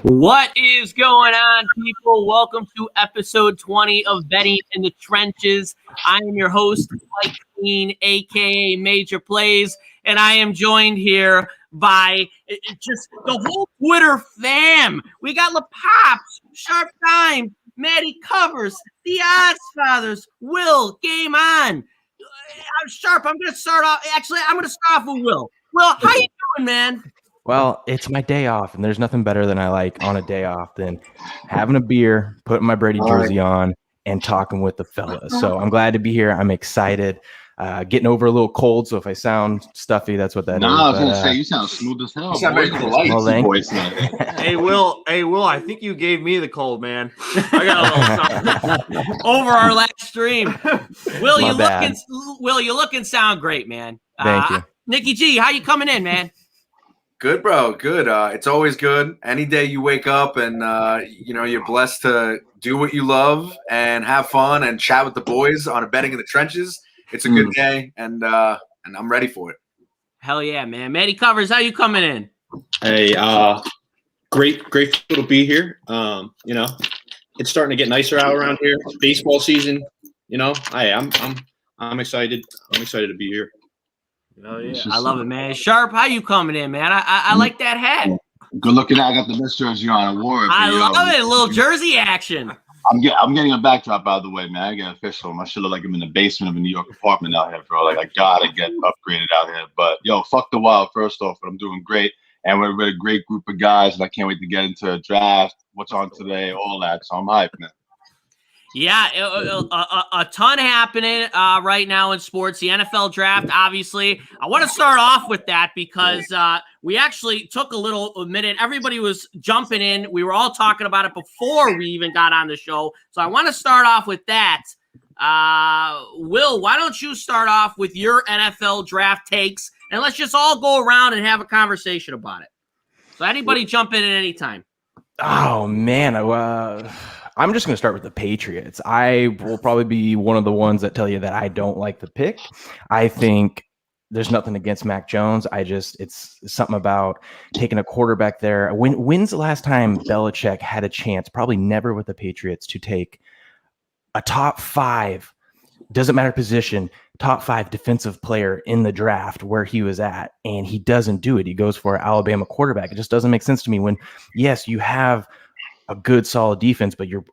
What is going on, people? Welcome to episode 20 of Betting in the Trenches. I am your host, Mike Klean, a.k.a. Major Playz, and I am joined here by just the whole Twitter fam. We got LaPops, Sharp Time, Maddie Covers, the Odds Fathers, Will, Game On. I'm Sharp. I'm going to start off. Actually, I'm going to start off with Will. Will, how you doing, man? Well, it's my day off, and there's nothing better than I like on a day off than having a beer, putting my Brady jersey on, and talking with the fellas. So I'm glad to be here. I'm excited. Getting over a little cold, so if I sound stuffy, that's what that is. I was going to say, you sound smooth as hell. You sound very polite. Well, thank you. Hey, Will, I think you gave me the cold, man. I got a little something. Over our last stream. Will, My bad. you look and sound great, man. Thank you. Nikki G, how you coming in, man? Good, bro. Good. It's always good. Any day you wake up and, you're blessed to do what you love and have fun and chat with the boys on a Betting in the Trenches. It's a good day, and I'm ready for it. Hell yeah, man. Maddie Covers, how you coming in? Hey, grateful to be here. It's starting to get nicer out around here. It's baseball season. I'm excited. I'm excited to be here. Oh yeah, I love it, man. Sharp, how you coming in, man? I like that hat. Good looking. I got the best jersey on. I love it. A little jersey action. I'm getting a backdrop out of the way, man. I get official. I should look like I'm in the basement of a New York apartment out here, bro. Like I gotta get upgraded out here. But yo, fuck the Wild first off, but I'm doing great. And we're a great group of guys, and I can't wait to get into a draft. What's on today, all that. So I'm hyped, man. Yeah, a ton happening right now in sports. The NFL draft, obviously. I want to start off with that because we actually took a minute. Everybody was jumping in. We were all talking about it before we even got on the show. So I want to start off with that. Will, why don't you start off with your NFL draft takes, and let's just all go around and have a conversation about it. So anybody jump in at any time. Oh, man. I'm just going to start with the Patriots. I will probably be one of the ones that tell you that I don't like the pick. I think there's nothing against Mac Jones. It's something about taking a quarterback there. When's the last time Belichick had a chance? Probably never with the Patriots to take a top 5, doesn't matter position, top 5 defensive player in the draft where he was at, and he doesn't do it. He goes for an Alabama quarterback. It just doesn't make sense to me when, yes, you have a good solid defense, but your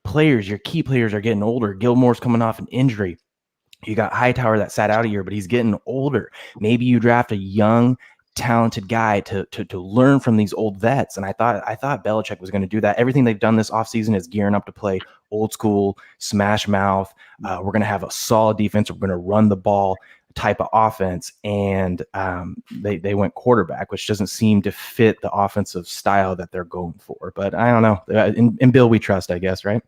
players, your key players are getting older. Gilmore's coming off an injury. You got Hightower that sat out a year, but he's getting older. Maybe you draft a young, talented guy to learn from these old vets. And I thought Belichick was going to do that. Everything they've done this offseason is gearing up to play old school, smash mouth. We're going to have a solid defense. We're going to run the ball type of offense, and they went quarterback, which doesn't seem to fit the offensive style that they're going for. But I don't know. In Bill we trust, I guess, right?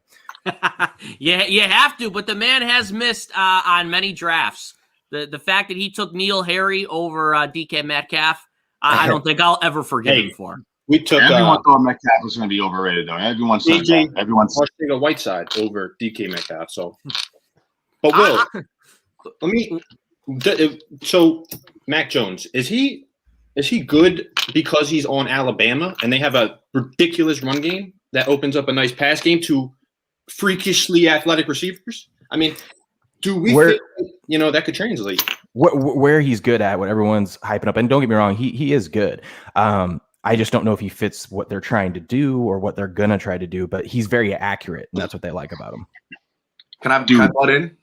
Yeah, you have to. But the man has missed on many drafts. The fact that he took Neil Harry over DK Metcalf, I don't think I'll ever forgive him for. We took Everyone thought Metcalf was going to be overrated, though. Everyone said that. Everyone's a Whiteside over DK Metcalf. So, but Will, let me. So Mac Jones, is he good because he's on Alabama and they have a ridiculous run game that opens up a nice pass game to freakishly athletic receivers? I mean, do we think, that could translate? Where he's good at, what everyone's hyping up, and don't get me wrong, he is good. I just don't know if he fits what they're trying to do or what they're gonna try to do, but he's very accurate, and that's what they like about him. Can I butt in?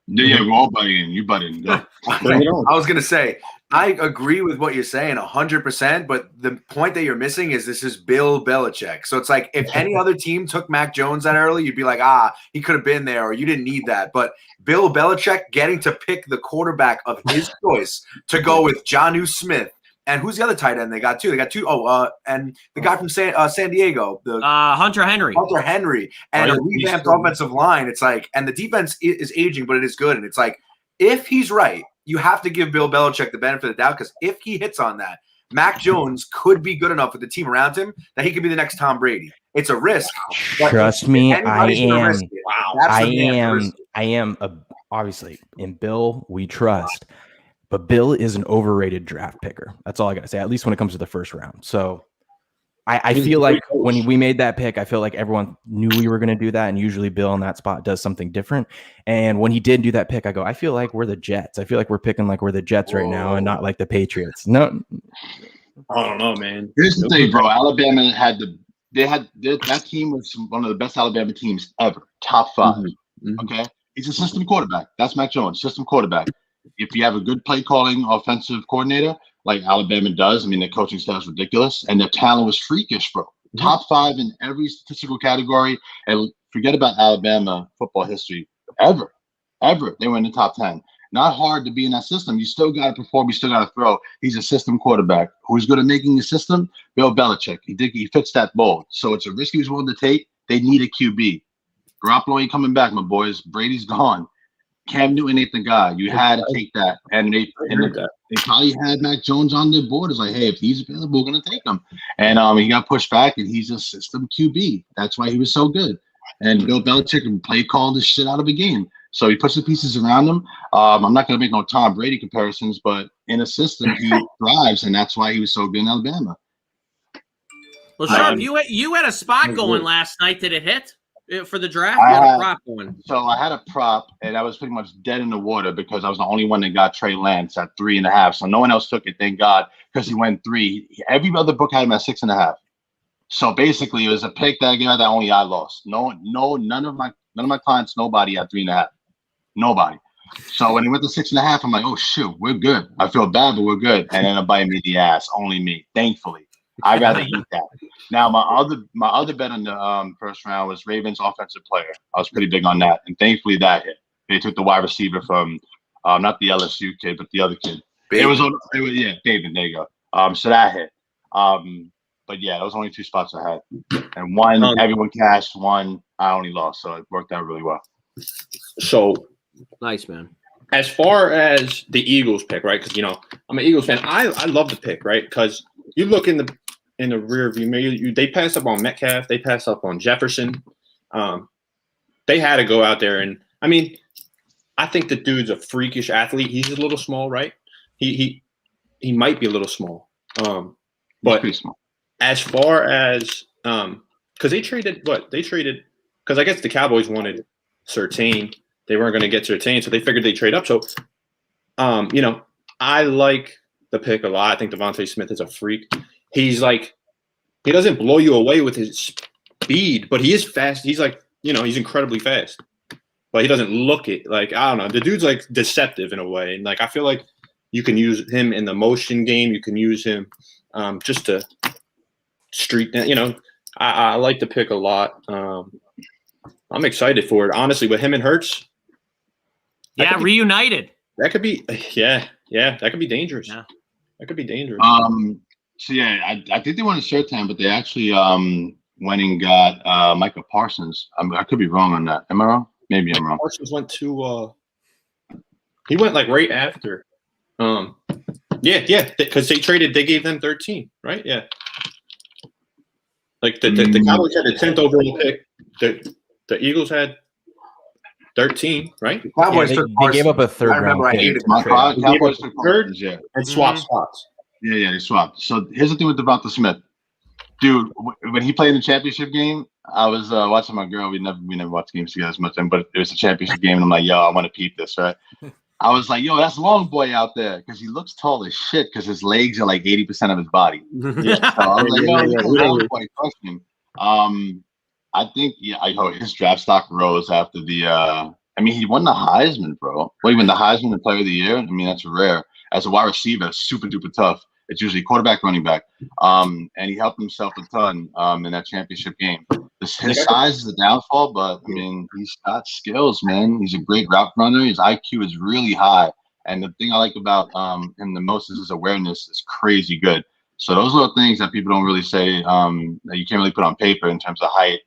yeah, we're all butting in. You butt in. Go. I was going to say, I agree with what you're saying 100%, but the point that you're missing is this is Bill Belichick. So it's like if any other team took Mac Jones that early, you'd be like, he could have been there, or you didn't need that. But Bill Belichick getting to pick the quarterback of his choice to go with Jonnu Smith. And who's the other tight end they got too? They got two. And the guy from San Diego, the Hunter Henry. And a revamped offensive line. It's like, and the defense is aging, but it is good. And it's like, if he's right, you have to give Bill Belichick the benefit of the doubt, because if he hits on that, Mac Jones could be good enough with the team around him that he could be the next Tom Brady. It's a risk. Trust me, I am. Wow. I am obviously in Bill we trust. But Bill is an overrated draft picker. That's all I got to say, at least when it comes to the first round. So I feel like when we made that pick, I feel like everyone knew we were going to do that, and usually Bill in that spot does something different. And when he did do that pick, I go, I feel like we're the Jets. I feel like we're picking like we're the Jets right now and not like the Patriots. No, I don't know, man. Here's the thing, bro. Alabama that team was one of the best Alabama teams ever, top 5. Okay, he's a system quarterback. That's Mac Jones, system quarterback. If you have a good play calling offensive coordinator like Alabama does, I mean, the coaching staff is ridiculous, and their talent was freakish, bro. Top 5 in every statistical category, and forget about Alabama football history ever. They were in the top 10. Not hard to be in that system. You still got to perform. You still got to throw. He's a system quarterback. Who's good at making a system? Bill Belichick. He fits that mold. So it's a risk he was willing to take. They need a QB. Garoppolo ain't coming back, my boys. Brady's gone. Cam Newton ain't the guy. You had to take that. And they probably had Mac Jones on their board. It's like, hey, if he's available, we're going to take him. And he got pushed back, and he's a system QB. That's why he was so good. And Bill Belichick can play call the shit out of a game. So he puts the pieces around him. I'm not going to make no Tom Brady comparisons, but in a system, he thrives, and that's why he was so good in Alabama. Well, Sharp, you had a spot going last night. Did it hit for the draft? You had a prop going. So I had a prop, and I was pretty much dead in the water because I was the only one that got Trey Lance at 3.5. So no one else took it, thank God, because he went 3. Every other book had him at 6.5. So basically, it was a pick that I gave out that only I lost. None of my clients, nobody at 3.5. Nobody. So when he went to 6.5, I'm like, oh shoot, we're good. I feel bad, but we're good. And then biting me the ass, only me. Thankfully, I'd rather eat that. Now my other bet on the first round was Ravens offensive player. I was pretty big on that, and thankfully that hit. They took the wide receiver from not the LSU kid, but the other kid. David, there you go. So that hit. But yeah, those only 2 spots I had, and one everyone cashed, one I only lost, so it worked out really well. So. Nice, man. As far as the Eagles pick, right? Because I'm an Eagles fan. I love the pick, right? Because you look in the rear view mirror, they passed up on Metcalf, they passed up on Jefferson. They had to go out there, and I mean, I think the dude's a freakish athlete. He's a little small, right? He might be a little small, but small. As far as because they traded because I guess the Cowboys wanted Surtain. They weren't going to get Surtain, so they figured they'd trade up. So, I like the pick a lot. I think Devontae Smith is a freak. He's like, he doesn't blow you away with his speed, but he is fast. He's like, he's incredibly fast, but he doesn't look it. Like, I don't know. The dude's like deceptive in a way. And like, I feel like you can use him in the motion game. You can use him just to streak. I like the pick a lot. I'm excited for it. Honestly, with him and Hurts. Yeah, reunited. That could be, that could be dangerous. Yeah. That could be dangerous. So yeah, I think they wanted Surtain, but they actually went and got Micah Parsons. I could be wrong on that. Am I wrong? Maybe I'm wrong. Parsons went to he went like right after. Because they gave them 13, right? Yeah. Like the Cowboys had the 10th overall pick. The Eagles had 13, right? Cowboys they gave up a third round pick. Cowboys took third, and swapped spots. Yeah, they swapped. So here's the thing with Devonta Smith, dude. When he played in the championship game, I was watching my girl. We never watched games together as much, but it was a championship game, and I'm like, yo, I want to peep this, right? I was like, yo, that's Long Boy out there because he looks tall as shit because his legs are like 80% of his body. Yeah. So I was like, yo, Long Boy crushing. I think, his draft stock rose after the he won the Heisman, bro. Well, he won the Heisman and Player of the Year. I mean, that's rare. As a wide receiver, super duper tough. It's usually quarterback, running back. And he helped himself a ton in that championship game. His size is a downfall, but I mean, he's got skills, man. He's a great route runner. His IQ is really high. And the thing I like about him the most is his awareness is crazy good. So those little things that people don't really say that you can't really put on paper in terms of height,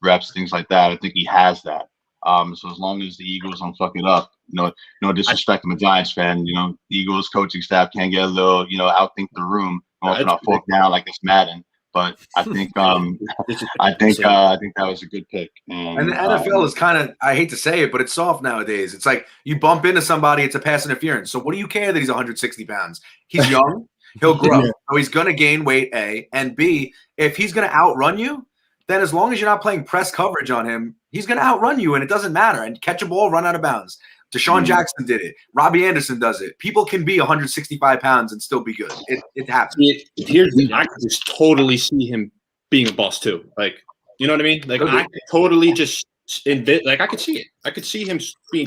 reps, things like that. I think he has that. So as long as the Eagles don't fuck it up, no disrespect, I'm a Giants fan. The Eagles coaching staff can't get a little, outthink the room, going off fourth down like it's Madden. But I think I think that was a good pick. And the NFL is kind of, I hate to say it, but it's soft nowadays. It's like you bump into somebody, it's a pass interference. So what do you care that he's 160 pounds? He's young. He'll grow. So he's going to gain weight, A. And B, if he's going to outrun you, then as long as you're not playing press coverage on him, he's going to outrun you, and it doesn't matter. And catch a ball, run out of bounds. Deshaun Jackson did it. Robbie Anderson does it. People can be 165 pounds and still be good. It happens. I could just totally see him being a boss too. Like, you know what I mean? Like, I could totally just I could see it. I could see him being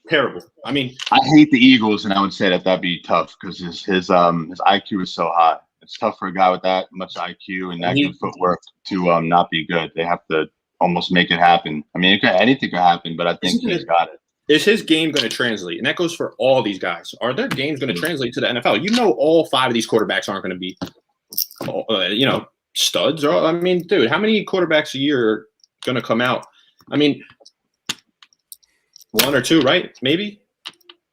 terrible. I mean, I hate the Eagles, and I would say that'd be tough because his IQ is so high. It's tough for a guy with that much IQ and that good footwork to not be good. They have to almost make it happen. I mean, anything could happen, but I think he's got it. Is his game going to translate? And that goes for all these guys. Are their games going to translate to the NFL? You know, all 5 of these quarterbacks aren't going to be, studs. I mean, dude, how many quarterbacks a year are going to come out? I mean, 1 or 2, right? Maybe.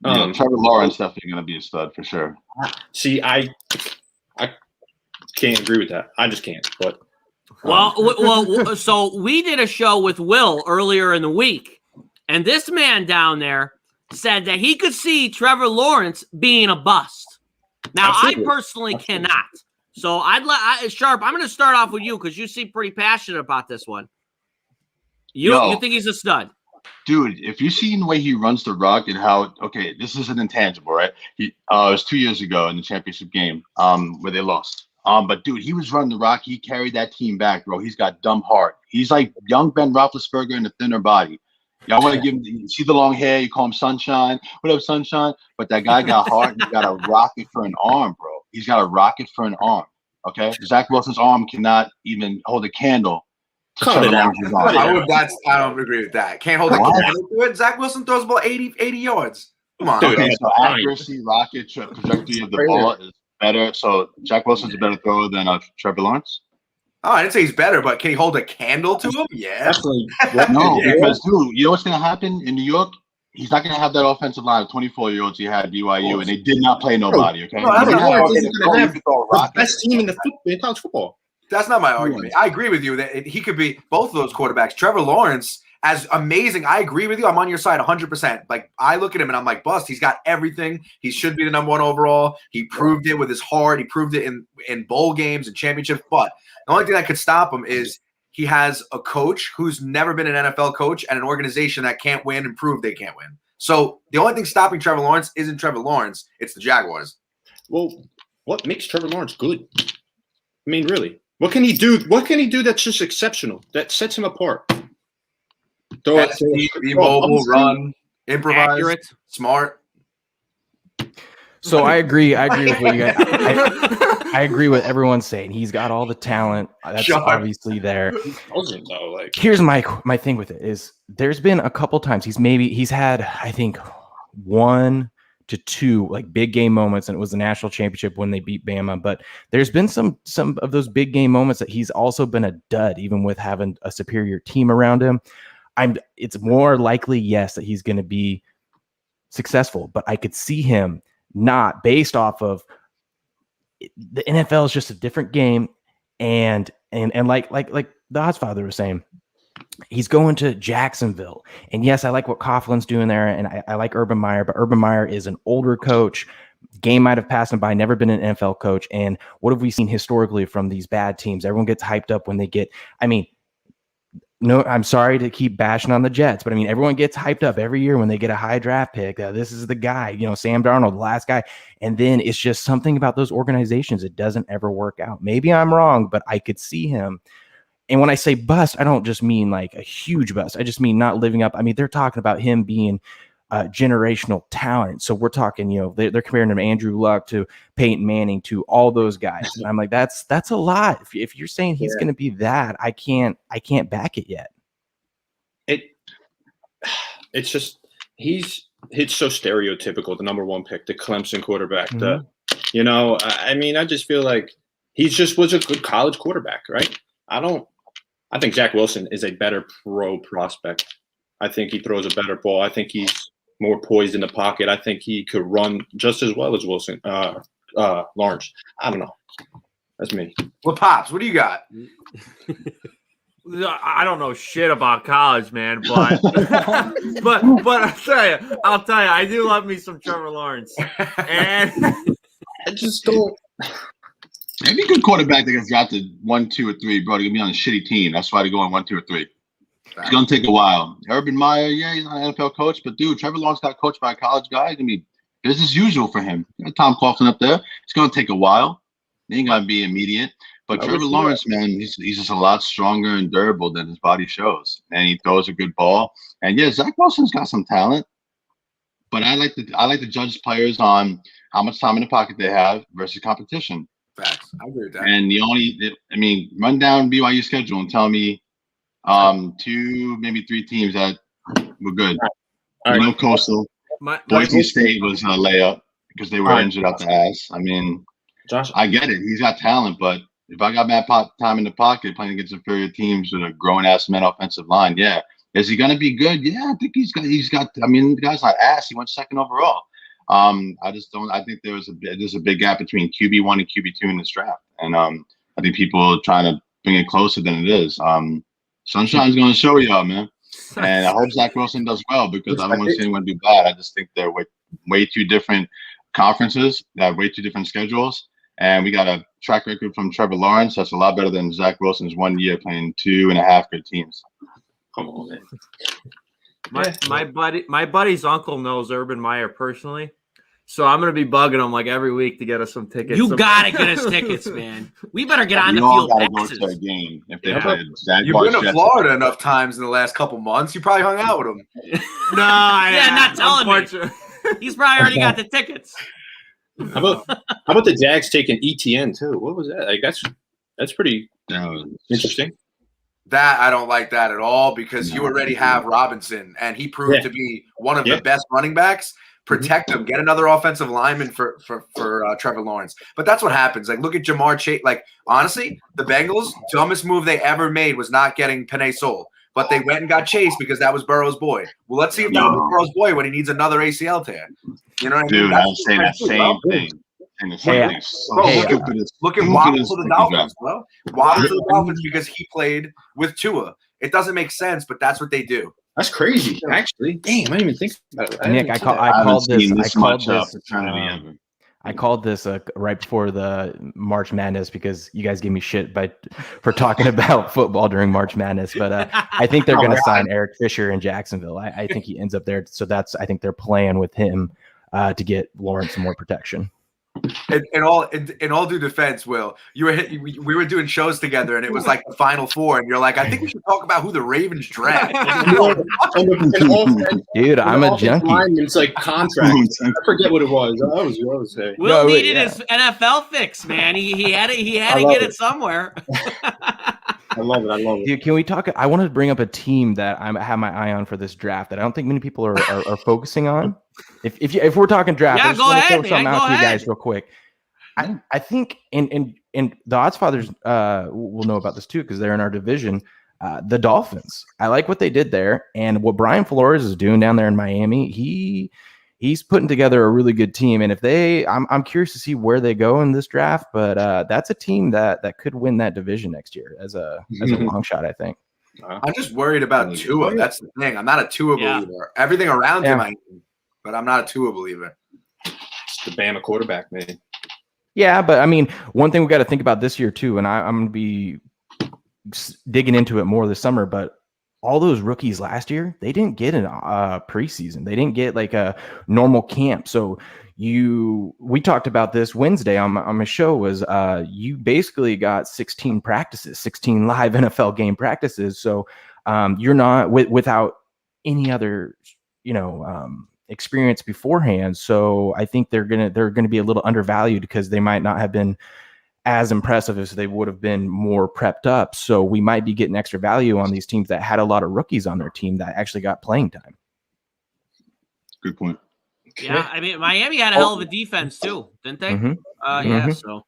Trevor Lawrence definitely going to be a stud for sure. See, I can't agree with that. I just can't. But well, so we did a show with Will earlier in the week, and this man down there said that he could see Trevor Lawrence being a bust. Now, Absolutely. I personally cannot. So Sharp, I'm going to start off with you because you seem pretty passionate about this one. You think he's a stud? Dude, if you've seen the way he runs the rock and how, this is an intangible, right? It was 2 years ago in the championship game where they lost. But, dude, he was running the rock. He carried that team back, bro. He's got dumb heart. He's like young Ben Roethlisberger in a thinner body. Y'all want to give him, you see the long hair, you call him Sunshine. What up, Sunshine? But that guy got heart and he got a rocket for an arm, bro. He's got a rocket for an arm, okay? Zach Wilson's arm cannot even hold a candle. I don't agree with that. Can't hold a candle to it. Zach Wilson throws the ball 80 yards. Come on. Dude, so accuracy, rocket, trajectory of the ball is better. So Zach Wilson's a better thrower than Trevor Lawrence? Oh, I didn't say he's better, but can he hold a candle to him? Yeah. No, because, dude, you know what's going to happen in New York? He's not going to have that offensive line of 24-year-olds he had at BYU, and they did not play nobody, okay? The best team in college football. That's not my argument. I agree with you that he could be both of those quarterbacks. Trevor Lawrence, as amazing, I agree with you. I'm on your side 100%. Like, I look at him and I'm like, bust. He's got everything. He should be the number 1 overall. He proved it with his heart. He proved it in bowl games and championships. But the only thing that could stop him is he has a coach who's never been an NFL coach and an organization that can't win and prove they can't win. So the only thing stopping Trevor Lawrence isn't Trevor Lawrence. It's the Jaguars. Well, what makes Trevor Lawrence good? I mean, really. What can he do? What can he do that's just exceptional, that sets him apart? Be mobile, run, improvise, accurate, smart. So I agree with what you guys. I agree with everyone saying. He's got all the talent. That's obviously there. Here's my thing with it is there's been a couple times he's had, I think, 1 to 2 like big game moments, and it was the national championship when they beat Bama. But there's been some of those big game moments that he's also been a dud, even with having a superior team around him. It's more likely, yes, that he's going to be successful, but I could see him not based off of the NFL is just a different game, and like the Oddsfather was saying. He's going to Jacksonville. And yes, I like what Coughlin's doing there. And I like Urban Meyer, but Urban Meyer is an older coach. Game might have passed him by, never been an NFL coach. And what have we seen historically from these bad teams? Everyone gets hyped up when they get, no, I'm sorry to keep bashing on the Jets, but everyone gets hyped up every year when they get a high draft pick. This is the guy, Sam Darnold, the last guy. And then it's just something about those organizations. It doesn't ever work out. Maybe I'm wrong, but I could see him. And when I say bust, I don't just mean like a huge bust. I just mean not living up. They're talking about him being generational talent. So we're talking, they're comparing him to Andrew Luck, to Peyton Manning, to all those guys. And I'm like, that's a lot. If you're saying he's going to be that, I can't back it yet. It's just it's so stereotypical. The number 1 pick, the Clemson quarterback. Mm-hmm. I just feel like he just was a good college quarterback, right? I think Zach Wilson is a better pro prospect. I think he throws a better ball. I think he's more poised in the pocket. I think he could run just as well as Wilson, Lawrence. I don't know. That's me. Well, Pops, what do you got? I don't know shit about college, man, but but I'll tell you, I do love me some Trevor Lawrence, and I just don't. Maybe a good quarterback that gets drafted 1, 2, or 3, bro. They're gonna be on a shitty team. That's why they're going 1, 2, or 3. It's gonna take a while. Urban Meyer, yeah, he's not an NFL coach, but dude, Trevor Lawrence got coached by a college guy. It's gonna be business as usual for him. You got Tom Coughlin up there. It's gonna take a while. It ain't gonna be immediate. But Trevor Lawrence, man, he's just a lot stronger and durable than his body shows, and he throws a good ball. And yeah, Zach Wilson's got some talent, but I like to judge players on how much time in the pocket they have versus competition. Facts. I agree with that. And run down BYU schedule and tell me 2, maybe 3 teams that were good. All right. No Coastal. Boise State was a layup because they were injured out the ass. I mean, Josh, I get it. He's got talent, but if I got bad time in the pocket playing against inferior teams with a grown-ass men offensive line, yeah. Is he going to be good? Yeah, I think he's got. I mean, the guy's not ass. He went 2nd overall. I just don't. I think there's a big gap between QB1 and QB2 in this draft, and I think people are trying to bring it closer than it is. Sunshine's going to show y'all, man, and I hope Zach Wilson does well because I don't want to see anyone do bad. I just think they're way too different conferences, that have way too different schedules, and we got a track record from Trevor Lawrence that's a lot better than Zach Wilson's 1 year playing 2.5 good teams. come on, man. My buddy's uncle knows Urban Meyer personally, so I'm gonna be bugging him like every week to get us some tickets. You gotta get us tickets, man. We better get on We the all field. gotta go to a game if they Yeah. play Jaguars. You've been to Jets. Florida enough times in the last couple months. You probably hung out with him. No, not telling me. unfortunately. He's probably already got the tickets. How about the Jags taking ETN too? What was that? Like that's pretty That was- interesting. That I don't like that at all because you already have Robinson, and he proved to be one of the best running backs. Protect him. Get another offensive lineman for Trevor Lawrence. But that's what happens. Like, look at Jamar Chase. Like, honestly, the Bengals' dumbest move they ever made was not getting Penei Sewell. But they went and got Chase because that was Burrow's boy. Well, let's see if that was Burrow's boy when he needs another ACL tear. You know what I mean? Dude, I was saying that same thing. And the same thing. So Bro, stupid as- Look at stupid Waddle as to the freaking Dolphins, bro. Waddle to the Dolphins because he played with Tua. It doesn't make sense, but that's what they do. That's crazy, actually. Damn, I didn't even think about it. Nick, I called this right before the March Madness because you guys gave me shit for talking about football during March Madness. But I think they're going to sign Eric Fisher in Jacksonville. I think he ends up there. So I think they're playing with him to get Lawrence more protection. In all due defense, Will, we were doing shows together, and it was like the Final Four, and you're like, I think we should talk about who the Ravens draft. Dude, I'm a junkie. It's like contract. I forget what it was. I was saying. Will needed his NFL fix, man. He had to get it somewhere. I love it. Dude, can we talk? I wanted to bring up a team that I have my eye on for this draft that I don't think many people are focusing on. If we're talking draft, I just go want to ahead, throw something man. out Go to you ahead. guys real quick. I think and the Oddsfathers will know about this too because they're in our division. The Dolphins. I like what they did there, and what Brian Flores is doing down there in Miami. He's putting together a really good team, and I'm curious to see where they go in this draft. But that's a team that could win that division next year as a long shot, I think. I'm just worried about Tua. That's the thing. I'm not a Tua believer. Everything around him, but I'm not a Tua believer. It's the Bama quarterback, man. Yeah, but I mean, one thing we got to think about this year too, and I'm going to be digging into it more this summer, but all those rookies last year, they didn't get a preseason. They didn't get like a normal camp. So we talked about this Wednesday on my show was you basically got 16 practices, 16 live NFL game practices. So you're not without any other, experience beforehand. So I think they're gonna be a little undervalued because they might not have been as impressive as they would have been more prepped up. So we might be getting extra value on these teams that had a lot of rookies on their team that actually got playing time. Good point. Yeah, I mean, Miami had a hell of a defense too, didn't they? Mm-hmm. Yeah, so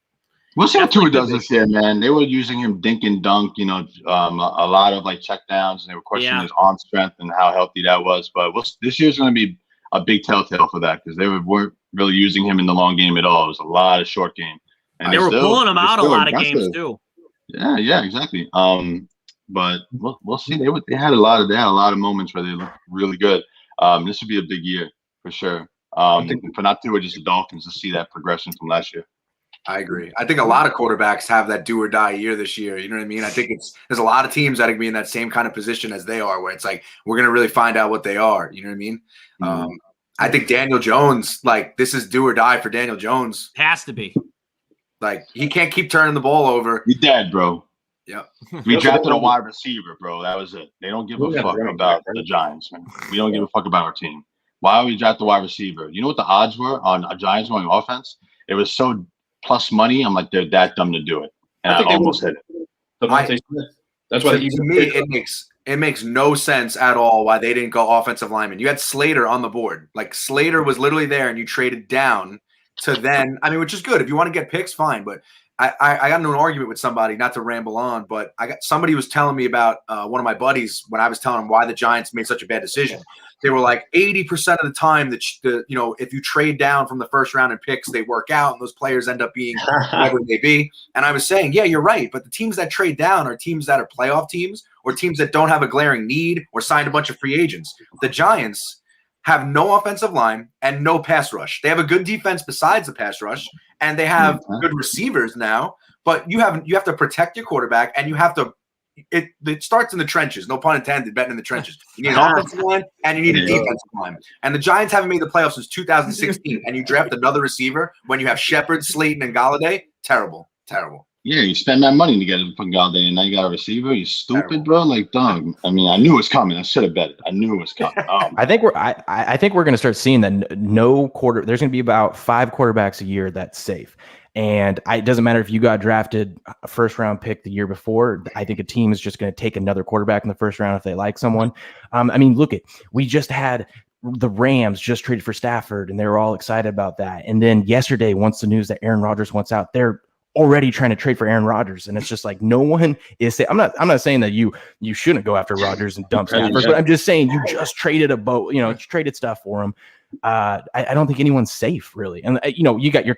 We'll see what Tua does this year, man. They were using him dink and dunk, a lot of like check downs, and they were questioning his arm strength and how healthy that was. But this year's going to be a big telltale for that because they weren't really using him in the long game at all. It was a lot of short game. And they were pulling him out a lot of games too. Yeah, exactly. But we'll see. They had a lot of moments where they looked really good. This would be a big year for sure. For not Tua, just the Dolphins to see that progression from last year. I agree. I think a lot of quarterbacks have that do or die year this year. You know what I mean? I think there's a lot of teams that are going to be in that same kind of position as they are, where it's like we're going to really find out what they are. You know what I mean? I think Daniel Jones, like this is do or die for Daniel Jones. Has to be. Like he can't keep turning the ball over. You're dead, bro. Yep. We drafted a wide receiver, bro. That was it. They don't give a fuck about the Giants, man. We don't give a fuck about our team. Why would we draft a wide receiver? You know what the odds were on a Giants going offense? It was so plus money. I'm like, they're that dumb to do it. And I almost hit it. That's why to me it makes no sense at all why they didn't go offensive lineman. You had Slater on the board. Like Slater was literally there and you traded down to then, I mean, which is good. If you want to get picks, fine. But I got into an argument with somebody, not to ramble on, but somebody was telling me about one of my buddies when I was telling him why the Giants made such a bad decision. They were like 80% of the time that if you trade down from the first round in picks, they work out and those players end up being whatever they be. And I was saying, yeah, you're right. But the teams that trade down are teams that are playoff teams or teams that don't have a glaring need or signed a bunch of free agents. The Giants have no offensive line and no pass rush. They have a good defense besides the pass rush, and they have good receivers now. But you have to protect your quarterback, and you have to. It starts in the trenches. No pun intended. Betting in the trenches. You need an offensive line and you need a defensive line. And the Giants haven't made the playoffs since 2016. And you draft another receiver when you have Shepard, Slayton, and Galladay. Terrible. Yeah, you spend that money to get a fucking Galladay, and now you got a receiver. You stupid, bro. Like, dog. I mean, I knew it was coming. I should have bet it. I knew it was coming. I think we're going to start seeing that there's going to be about 5 quarterbacks a year that's safe. And it doesn't matter if you got drafted a first round pick the year before. I think a team is just going to take another quarterback in the first round if they like someone. I mean, we just had the Rams just traded for Stafford, and they were all excited about that. And then yesterday, once the news that Aaron Rodgers wants out, they're already trying to trade for Aaron Rodgers, and it's just like no one is saying. I'm not saying that you shouldn't go after Rodgers and dump Stafford, but I'm just saying you just traded traded stuff for him. I don't think anyone's safe really, and you got your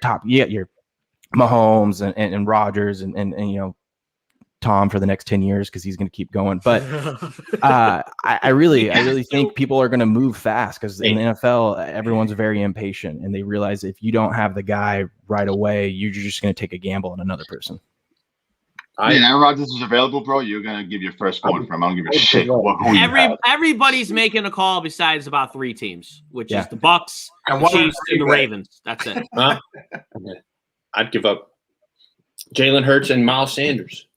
Mahomes and Rodgers and Tom for the next 10 years because he's going to keep going. But I really think people are going to move fast because in the NFL, everyone's very impatient and they realize if you don't have the guy right away, you're just going to take a gamble on another person. Aaron Rodgers is available, bro. You're going to give your first one for him. I don't give a shit. Everybody's making a call besides about 3 teams, which is the Bucks, the Chiefs, and the Ravens. That's it. I'd give up Jalen Hurts and Miles Sanders.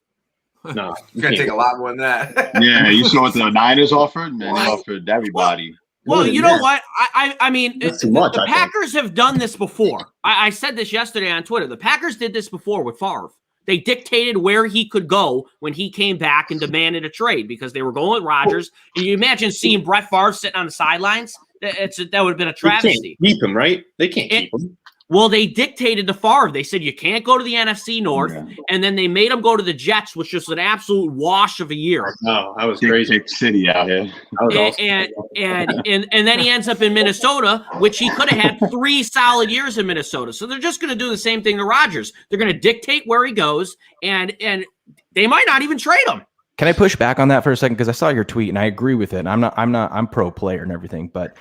No, it's gonna take a lot more than that. Yeah, you saw what the Niners offered, man. They offered everybody. Well, you know what? I mean, the Packers have done this before. I said this yesterday on Twitter. The Packers did this before with Favre. They dictated where he could go when he came back and demanded a trade because they were going with Rodgers. And you imagine seeing Brett Favre sitting on the sidelines? That would have been a travesty. They can't keep him, right? They can't keep him. Well, they dictated to Favre. They said you can't go to the NFC North, and then they made him go to the Jets, which was an absolute wash of a year. No, that was crazy. Big city out here. And then he ends up in Minnesota, which he could have had 3 solid years in Minnesota. So they're just going to do the same thing to Rodgers. They're going to dictate where he goes, and they might not even trade him. Can I push back on that for a second? Because I saw your tweet and I agree with it. I'm pro player and everything, but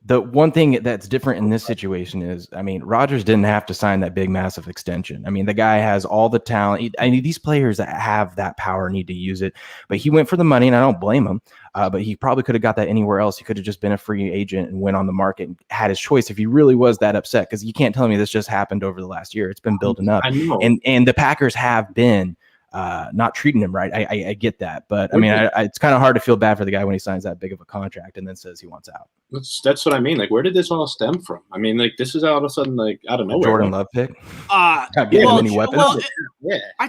the one thing that's different in this situation is, I mean, Rodgers didn't have to sign that big, massive extension. I mean, the guy has all the talent. These players that have that power need to use it, but he went for the money, and I don't blame him. But he probably could have got that anywhere else. He could have just been a free agent and went on the market and had his choice if he really was that upset. Because you can't tell me this just happened over the last year. It's been building up, and the Packers have been not treating him right. I get that, but I mean, it's kind of hard to feel bad for the guy when he signs that big of a contract and then says he wants out. That's what I mean. Like, where did this all stem from? I mean, like, this is all of a sudden, like, out of nowhere. Jordan Love pick. I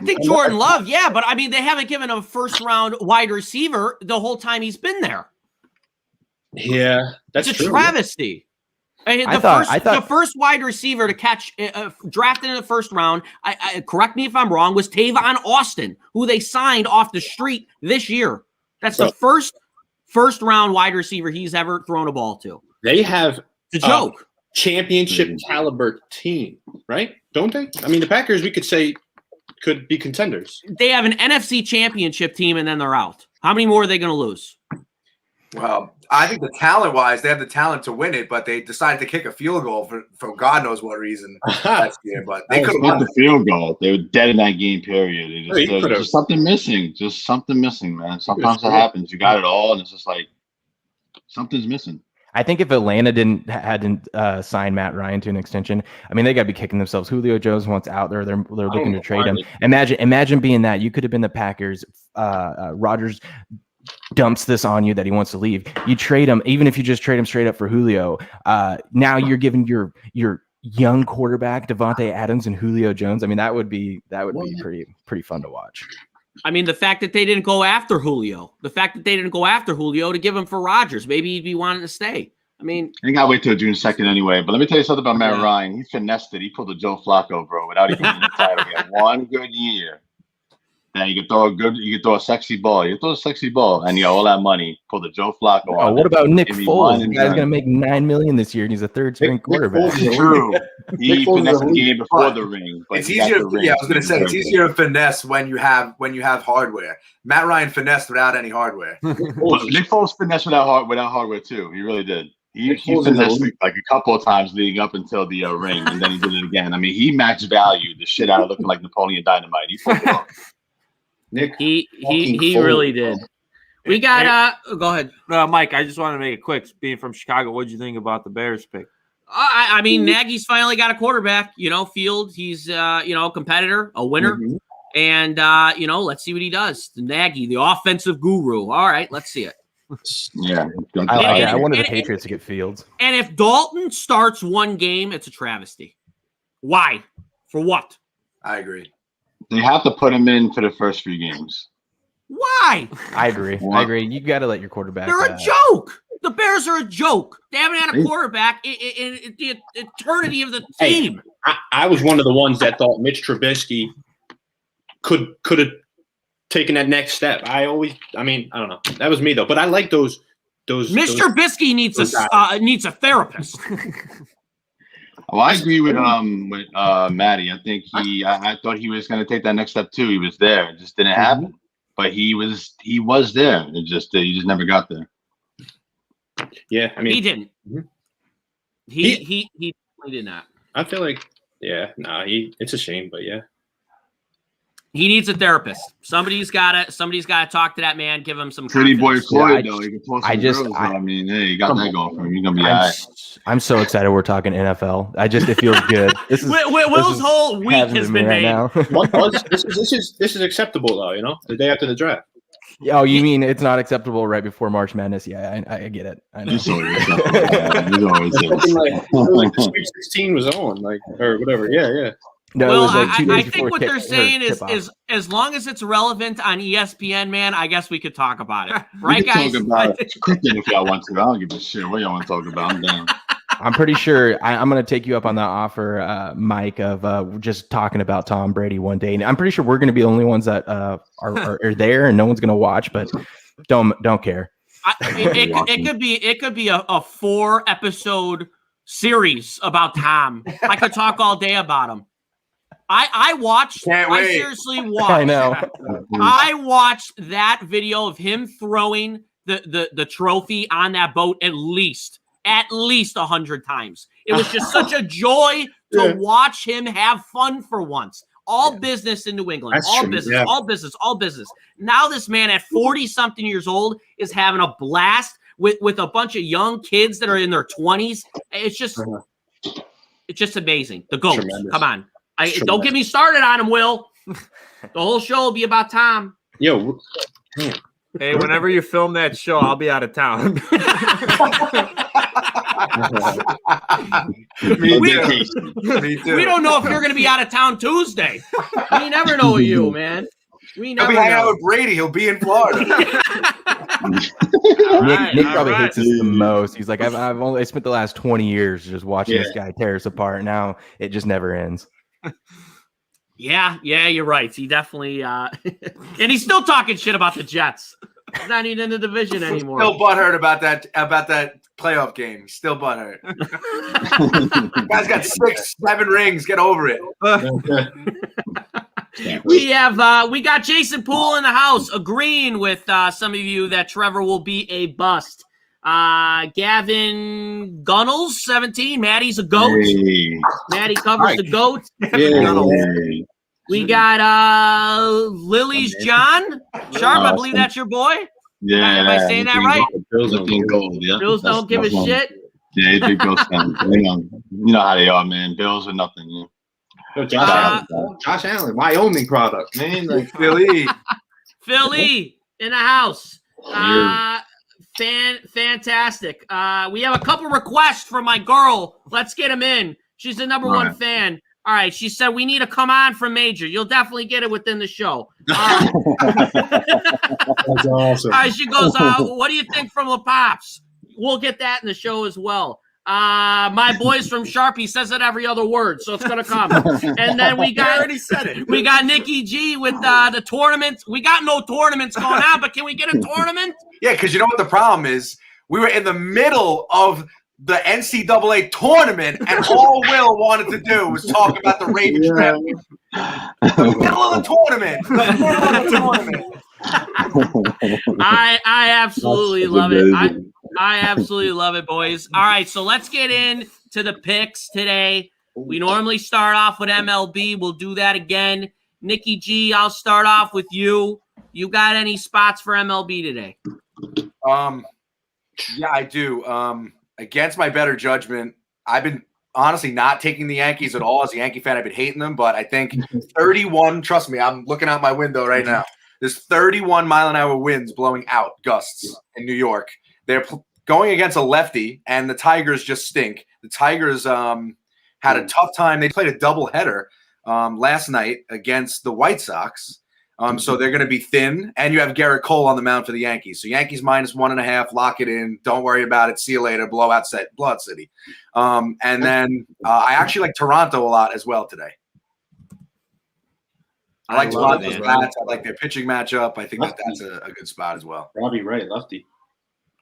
think Jordan Love, but I mean, they haven't given him a first-round wide receiver the whole time he's been there. Yeah, that's it's a travesty. The first wide receiver to catch drafted in the first round, correct me if I'm wrong, was Tavon Austin, who they signed off the street this year. That's the first round wide receiver he's ever thrown a ball to. They have it's a joke. Championship caliber team, right? Don't they? I mean, the Packers, we could say, could be contenders. They have an NFC championship team, and then they're out. How many more are they going to lose? Well, I think the talent-wise, they have the talent to win it, but they decided to kick a field goal for God knows what reason last year. But they could have won the field goal. They were dead in that game period. There's just something missing. Just something missing, man. Sometimes it happens. You got it all, and it's just like something's missing. I think if Atlanta hadn't signed Matt Ryan to an extension, I mean, they got to be kicking themselves. Julio Jones wants out there. They're looking to trade him. Imagine being that. You could have been the Packers. Rodgers dumps this on you that he wants to leave. You trade him, even if you just trade him straight up for Julio. Now you're giving your young quarterback Devontae Adams and Julio Jones. I mean, that would be pretty fun to watch. I mean, the fact that they didn't go after Julio, to give him for Rodgers, maybe he'd be wanting to stay. I mean, I got to wait till June 2nd anyway. But let me tell you something about Matt Ryan. He finessed it. He pulled a Joe Flacco, bro, without even winning the title. He had one good year. Then you could throw a sexy ball. And all that money, pull the Joe Flacco. Oh, what about Nick Foles? The guy's gonna make $9 million this year, and he's a third-string quarterback. True. He finessed the game before the ring. It's easier. I was gonna say it's easier to finesse when you have hardware. Matt Ryan finessed without any hardware. Nick Foles finessed without hardware too. He really did. He finessed like a couple of times leading up until the ring, and then he did it again. I mean, he max valued the shit out of looking like Napoleon Dynamite. He pulled it off. Nick, he really did. We got go ahead, Mike. I just want to make it quick. Being from Chicago, what did you think about the Bears pick? I mean, Nagy's finally got a quarterback. Field. He's a competitor, a winner, and let's see what he does. Nagy, the offensive guru. All right, let's see it. Yeah, I wanted the Patriots to get Fields. And if Dalton starts one game, it's a travesty. Why? For what? I agree. They have to put him in for the first few games. Why? I agree. You got to let your quarterback. They're a joke. The Bears are a joke. They haven't had a quarterback in the eternity of the team. I was one of the ones that thought Mitch Trubisky could have taken that next step. I don't know. That was me though. But I like those. Mr. Trubisky needs a therapist. Well, I agree with Matty. I think I thought he was going to take that next step too. He was there. It just didn't happen. But he was there. He just never got there. Yeah, I mean, he didn't. He definitely did not. I feel like, it's a shame, but yeah. He needs a therapist. Somebody's got to talk to that man. Give him some pretty boy confidence. Floyd though. He can pull some girls. I mean, hey, you got that going for him. You're gonna be all right. I'm so excited we're talking NFL. It feels good. Will's whole week has been made. Now. This is acceptable though. The day after the draft. Oh, you mean it's not acceptable right before March Madness? Yeah, I get it. I know. He's always like Sweet 16 was on, or whatever. Yeah. No, well, it was like 2 days I before think what they're saying is as long as it's relevant on ESPN, man, I guess we could talk about it. Right, guys? Talk about cooking if y'all want to. I don't give a shit what y'all want to talk about. I'm down. I'm pretty sure I'm going to take you up on that offer, Mike, of just talking about Tom Brady one day. And I'm pretty sure we're going to be the only ones that are there and no one's going to watch, but don't care. It could be a 4-episode series about Tom. I could talk all day about him. I seriously watched. I know. I watched that video of him throwing the trophy on that boat at least 100 times. It was just such a joy to watch him have fun for once. All business in New England. That's all true. business. Yeah. All business. Now this man at 40-something years old is having a blast with a bunch of young kids that are in their 20s. It's just amazing. The GOAT. Tremendous. Come on. Don't get me started on him, Will. The whole show will be about Tom. Yo, hey, whenever you film that show, I'll be out of town. Me too. We don't know if you're going to be out of town Tuesday. We never know you, man. We He'll never be hanging know. out with Brady. He'll be in Florida. Nick probably hates us the most. He's like, I spent the last 20 years just watching this guy tear us apart. Now it just never ends. Yeah, you're right. He definitely and he's still talking shit about the Jets. He's not even in the division anymore. Still butthurt about that playoff game. He's still butthurt. Guy's got 6-7 rings. Get over it. We got Jason Poole in the house agreeing with some of you that Trevor will be a bust. Gavin Gunnels, 17. Maddie's a goat. Hey. Maddie covers the goat. Hey. We got Lily's John. Sharp, I believe that's your boy. Yeah. Am I saying that right? Bills gold. Yeah. Bills don't give a shit. Yeah, he's a big Bills fan. You know how they are, man. Bills are nothing. Yeah. Yo, Josh Allen, Wyoming product, man. Like Philly. Philly in the house. Fantastic. We have a couple requests from my girl. Let's get them in. She's the number one fan. All right. She said we need to come on from Major. You'll definitely get it within the show. that's awesome. All right. She goes, what do you think from the Pops? We'll get that in the show as well. My boys from Sharpie says it every other word, so it's gonna come. And then we got Nikki G with the tournament. We got no tournaments going on, but can we get a tournament? Yeah, because you know what the problem is? We were in the middle of the NCAA tournament, and all Will wanted to do was talk about the Ravens. The middle of the tournament. I absolutely love it. I absolutely love it, boys. All right, so let's get into the picks today. We normally start off with MLB. We'll do that again. Nikki G, I'll start off with you. You got any spots for MLB today? Yeah, I do. Against my better judgment, I've been honestly not taking the Yankees at all. As a Yankee fan, I've been hating them, but I think 31, trust me, I'm looking out my window right now. There's 31 mile-an-hour winds blowing out, gusts in New York. They're going against a lefty, and the Tigers just stink. The Tigers had a tough time. They played a doubleheader last night against the White Sox. So they're going to be thin, and you have Garrett Cole on the mound for the Yankees. So Yankees -1.5, lock it in. Don't worry about it. See you later. Blowout City. And then I actually like Toronto a lot as well today. I like Toronto's bats. I like their pitching matchup. I think that's a good spot as well. Robbie Ray, lefty.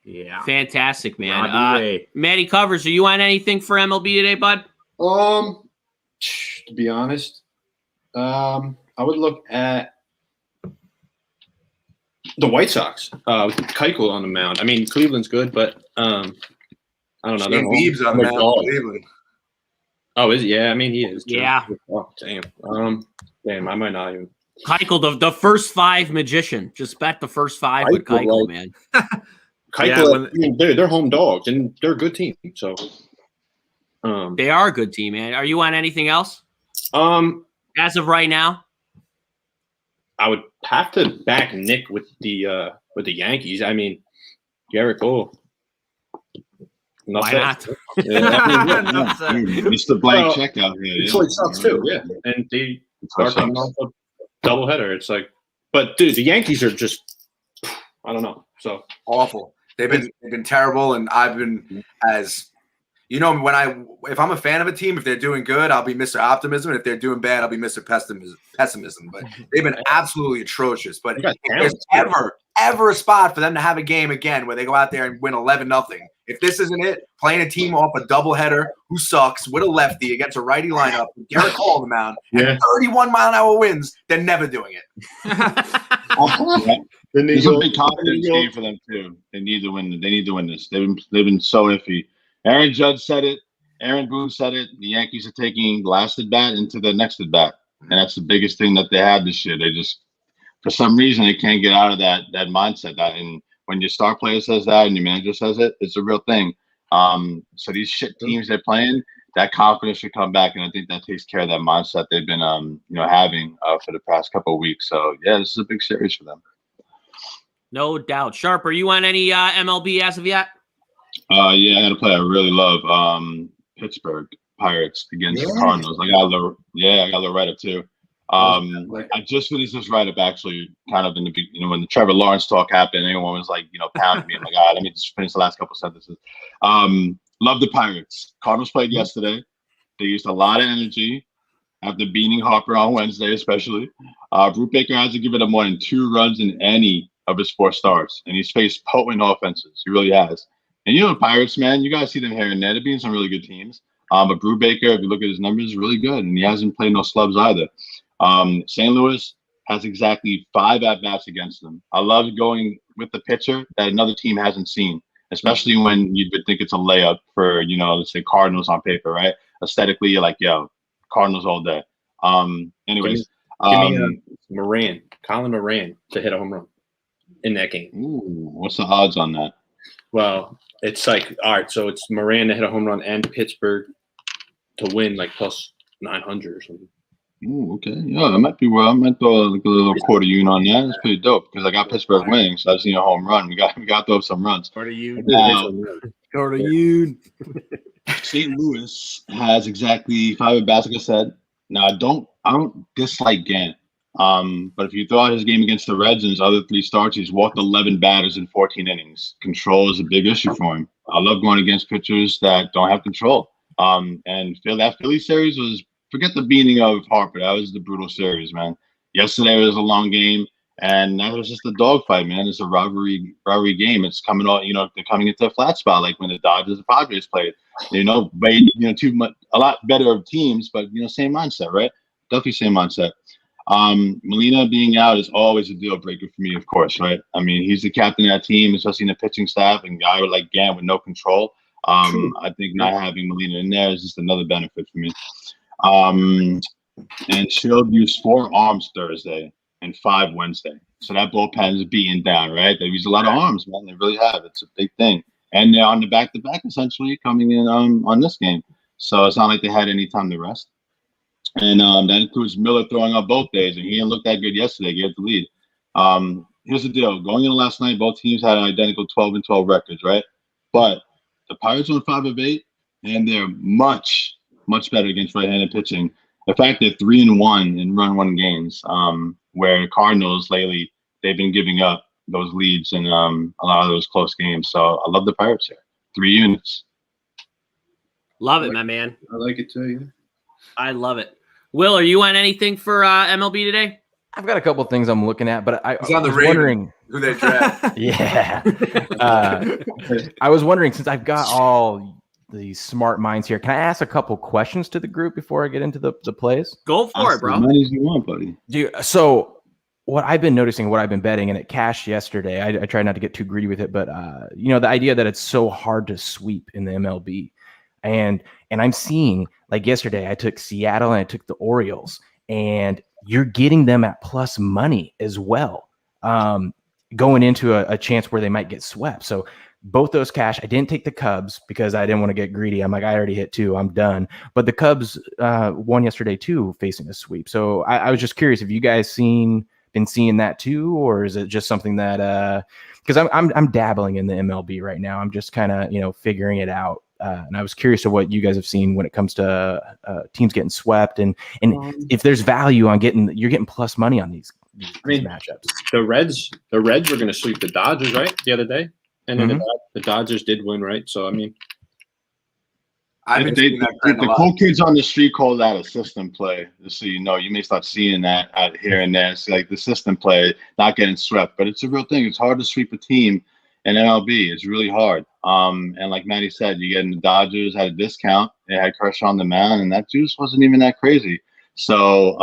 Yeah. Fantastic, man. Maddie Covers, are you on anything for MLB today, bud? To be honest, I would look at the White Sox. Keuchel on the mound. I mean, Cleveland's good, but I don't know. Shane Beeb's on the mound for Cleveland. Oh, is he? Yeah, I mean, he is. Too. Yeah. Oh, damn. Damn, I might not even. Keuchel, the first five magician. Just bet the first five with Keuchel, man. Keuchel, they're home dogs, and they're a good team. So they are a good team, man. Are you on anything else? As of right now, I would have to back Nick with the Yankees. I mean, Garrett Cole. Why not? Mr. Blank check out here. Detroit sucks too, yeah. And they start coming off a doubleheader. It's like, but dude, the Yankees are just, I don't know. So awful. They've been terrible, and I've been as you know if I'm a fan of a team, if they're doing good, I'll be Mr. Optimism, and if they're doing bad, I'll be Mr. Pessimism. But they've been absolutely atrocious. But if there's ever a spot for them to have a game again where they go out there and win 11-0. If this isn't it, playing a team off a doubleheader who sucks with a lefty against a righty lineup, with Garrett Cole on the mound, and 31 mile-an-hour winds, they're never doing it. It's a big confidence game for them too. They need to win. They need to win this. They've been so iffy. Aaron Judge said it. Aaron Boone said it. The Yankees are taking last at bat into the next at bat, and that's the biggest thing that they had this year. They just, for some reason, they can't get out of that mindset. And when your star player says that and your manager says it, it's a real thing. So these shit teams they're playing, that confidence should come back, and I think that takes care of that mindset they've been having for the past couple of weeks. So yeah, this is a big series for them. No doubt. Sharp, are you on any MLB as of yet? Yeah, I got to play. I really love Pittsburgh Pirates against the Cardinals. I got a little write-up too. I just finished this write-up actually kind of in the when the Trevor Lawrence talk happened, everyone was like, pounding me. I'm like, let me just finish the last couple sentences. Love the Pirates. Cardinals played yesterday. They used a lot of energy after beating Harper on Wednesday, especially. Brubaker hasn't given up more than 2 runs in any of his 4 starts, and he's faced potent offenses. He really has. And the Pirates, man, you guys see them here and there. They're beating some really good teams. But Brubaker, if you look at his numbers, is really good, and he hasn't played no slubs either. St. Louis has exactly 5 at-bats against them. I love going with the pitcher that another team hasn't seen, especially when you would think it's a layup for, let's say Cardinals on paper, right? Aesthetically, you're like, yo, Cardinals all day. Anyways. Give me Colin Moran to hit a home run in that game. Ooh, what's the odds on that? Well, it's like, all right, so it's Moran to hit a home run and Pittsburgh to win like plus 900 or something. Ooh, okay. Yeah, that might be well. I might throw like a little quarter unit on that. That's pretty dope because I got Pittsburgh winning, so I just need a home run. We got to throw some runs. Quarter unit. St. Louis has exactly 5 at bats, like I said. Now I don't dislike Gant. But if you throw out his game against the Reds and his other 3 starts, he's walked 11 batters in 14 innings. Control is a big issue for him. I love going against pitchers that don't have control. And that Philly series was, forget the beating of Harper. That was the brutal series, man. Yesterday was a long game, and that was just a dogfight, man. It's a rivalry game. It's coming out, they're coming into a flat spot like when the Dodgers and Padres played. A lot better of teams, but same mindset, right? Definitely same mindset. Molina being out is always a deal breaker for me, of course, right? I mean, he's the captain of that team, especially in the pitching staff, and guy like Gant with no control. I think not having Molina in there is just another benefit for me. And Shield used 4 arms Thursday and 5 Wednesday. So that bullpen is beaten down, right? They use a lot of arms, man. They really have. It's a big thing. And they're on the back-to-back, essentially, coming in on this game. So it's not like they had any time to rest. And that includes Miller throwing up both days, and he didn't look that good yesterday. He had the lead. Here's the deal. Going into last night, both teams had an identical 12-12 records, right? But the Pirates won 5 of 8, and they're much, much better against right-handed pitching. In fact, they're 3-1 in run-1 games, where the Cardinals lately, they've been giving up those leads in a lot of those close games. So I love the Pirates here. 3 units. Love it, my man. I like it too. Yeah. I love it. Will, are you on anything for MLB today? I've got a couple of things I'm looking at, but I was wondering who they draft. Yeah. I was wondering, since I've got all these smart minds here, can I ask a couple questions to the group before I get into the plays? Go for it, bro. As many as you want, buddy. So what I've been noticing, what I've been betting, and it cashed yesterday, I try not to get too greedy with it, but the idea that it's so hard to sweep in the MLB. And I'm seeing, like yesterday, I took Seattle and I took the Orioles, and you're getting them at plus money as well, going into a chance where they might get swept. So both those cash. I didn't take the Cubs because I didn't want to get greedy. I'm like, I already hit 2. I'm done. But the Cubs won yesterday too, facing a sweep. So I was just curious if you guys been seeing that too, or is it just something that because I'm dabbling in the MLB right now. I'm just kind of figuring it out. And I was curious to what you guys have seen when it comes to teams getting swept, and if there's value on you're getting plus money on these matchups. The Reds were going to sweep the Dodgers, right, the other day, and then the Dodgers did win, right? So I mean, the cool kids on the street call that a system play. Just so you know, you may start seeing that out here and there. It's like the system play, not getting swept, but it's a real thing. It's hard to sweep a team in MLB. It's really hard. And like Matty said, you get in the Dodgers had a discount. They had Kershaw on the mound, and that juice wasn't even that crazy. So,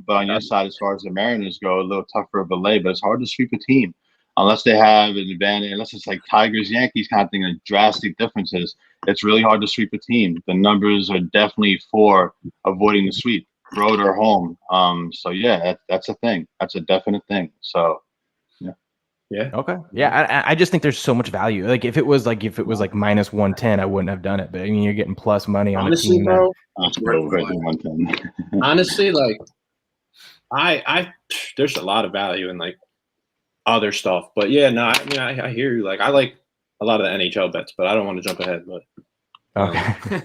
but on your side, as far as the Mariners go, a little tougher of a lay, but it's hard to sweep a team unless they have an advantage, unless it's like Tigers, Yankees kind of thing, of drastic differences. It's really hard to sweep a team. The numbers are definitely for avoiding the sweep, road or home. So yeah, that's a thing. That's a definite thing. So. Yeah. Okay. Yeah. I just think there's so much value. Like if it was like minus 110, I wouldn't have done it. But I mean, you're getting plus money on honestly, a team. Bro, $110. Honestly, like I there's a lot of value in like other stuff. But yeah, no, I mean I hear you. Like I like a lot of the NHL bets, but I don't want to jump ahead. But okay.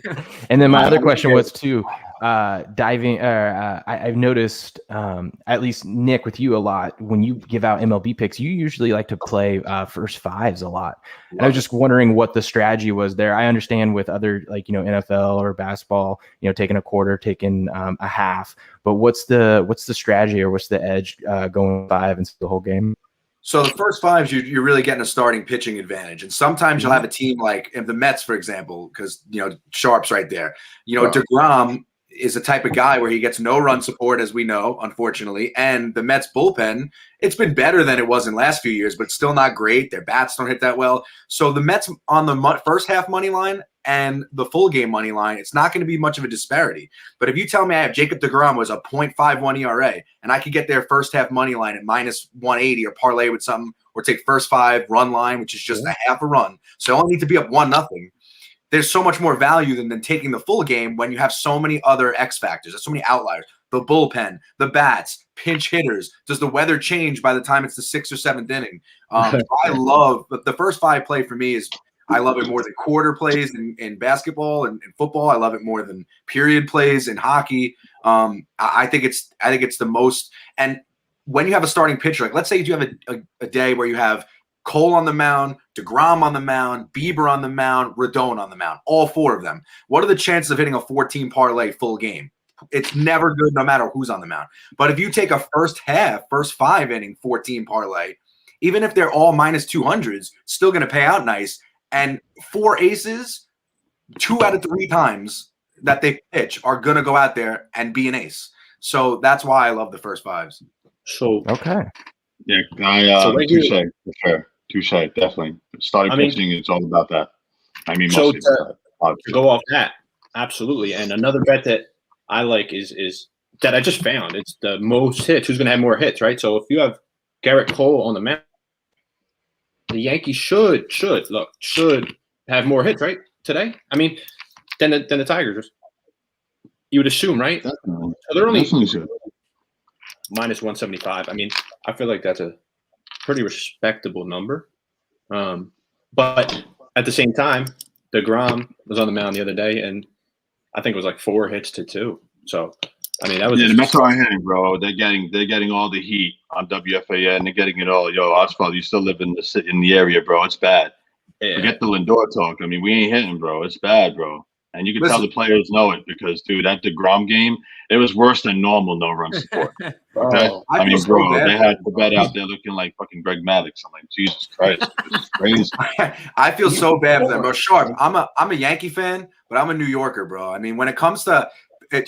And then my other question was too, diving. I've noticed, at least Nick, with you a lot, when you give out MLB picks, you usually like to play first fives a lot. And I was just wondering what the strategy was there. I understand with other NFL or basketball, taking a quarter, taking a half. But what's the strategy or what's the edge going 5 into the whole game? So the first 5s, you're really getting a starting pitching advantage. And sometimes you'll have a team like the Mets, for example, because, Sharp's right there. DeGrom, is a type of guy where he gets no run support, as we know, unfortunately. And the Mets bullpen, it's been better than it was in the last few years, but still not great. Their bats don't hit that well. So the Mets on the first half money line and the full game money line, it's not going to be much of a disparity. But if you tell me I have Jacob deGrom was a .51 ERA and I could get their first half money line at -180 or parlay with something or take first 5 run line, which is just a half a run. So I only need to be up 1-0. There's so much more value than taking the full game when you have so many other X factors. There's so many outliers. The bullpen, the bats, pinch hitters. Does the weather change by the time it's the 6th or 7th inning? I love the first 5 play for me is I love it more than quarter plays in basketball and football. I love it more than period plays in hockey. I think it's the most. And when you have a starting pitcher, like let's say you have a day where you have Cole on the mound, deGrom on the mound, Bieber on the mound, Rodon on the mound, all 4 of them. What are the chances of hitting a 14 parlay full game? It's never good no matter who's on the mound. But if you take a first 5 inning 14 parlay, even if they're all -200s, still going to pay out nice. And 4 aces, 2 out of 3 times that they pitch are going to go out there and be an ace. So that's why I love the first 5s. So Okay. Yeah, touche, definitely. Starting pitching, it's all about that. I mean, so mostly to go off that, absolutely. And another bet that I like is that I just found. It's the most hits. Who's going to have more hits, right? So if you have Garrett Cole on the mound, the Yankees should have more hits, right? Today, I mean, than the Tigers. You would assume, right? Definitely. So they're only Definitely -175. I mean, I feel like that's a pretty respectable number. But at the same time, deGrom was on the mound the other day, and I think it was like 4 hits to 2. So, I mean, that was the Mets are hitting, bro. They're getting all the heat on WFAN. They're getting it all. Yo, Oswald, you still live in the area, bro. It's bad. Yeah. Forget the Lindor talk. I mean, we ain't hitting, bro. It's bad, bro. And you can tell the players know it because, dude, that deGrom game, it was worse than normal no-run support. Okay? I mean, bro, they had the bet out there looking like fucking Greg Maddux. I'm like, Jesus Christ, this is crazy. I feel so bad for them, bro. Sharp, I'm a Yankee fan, but I'm a New Yorker, bro. I mean, when it comes to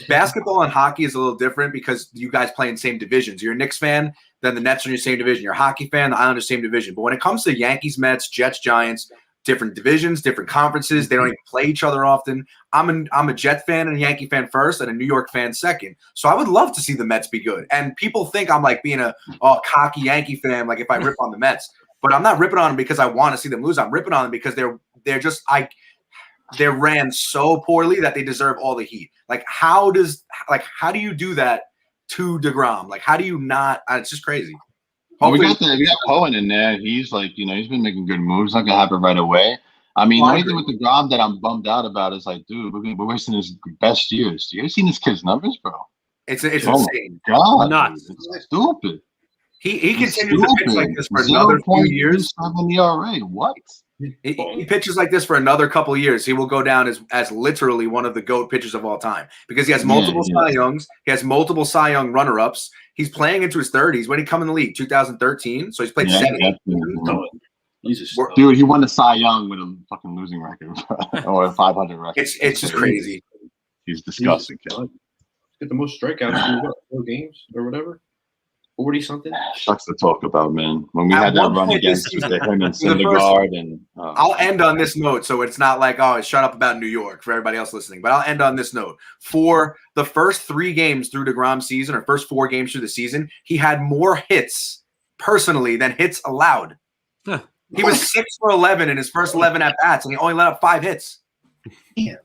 basketball and hockey is a little different because you guys play in the same divisions. You're a Knicks fan, then the Nets are in your same division. You're a hockey fan, the Islanders same division. But when it comes to Yankees, Mets, Jets, Giants, different divisions, different conferences, they don't even play each other often. I'm a Jet fan and a Yankee fan first and a New York fan second. So I would love to see the Mets be good. And people think I'm like being a cocky Yankee fan, like if I rip on the Mets. But I'm not ripping on them because I want to see them lose. I'm ripping on them because they're ran so poorly that they deserve all the heat. Like how do you do that to deGrom? Like how do you not? It's just crazy. Well, we got Cohen in there. He's like, he's been making good moves. Not gonna happen right away. I mean, the only thing with deGrom that I'm bummed out about is like, dude, we're wasting his best years. You ever seen this kid's numbers, bro? It's insane. God, nuts. It's stupid. He continues to pitch like this for another few years. ERA. What? He pitches like this for another couple of years. He will go down as literally one of the GOAT pitchers of all time because he has multiple Cy Youngs. He has multiple Cy Young runner-ups. He's playing into his 30s. When did he come in the league? 2013. So he's played 7 years. Dude, he won the Cy Young with a fucking losing record or a 500 record. It's just crazy. He's disgusting. Get the most strikeouts in 4 games or whatever. 40-something. Sucks to talk about, man. When we had that run against him and Syndergaard and I'll end on this note, so it's not like shut up about New York for everybody else listening. But I'll end on this note. For the first 3 games through DeGrom's season, or first 4 games through the season, he had more hits personally than hits allowed. Huh. He was 6 for 11 in his first 11 at bats, and he only let up 5 hits. Yeah.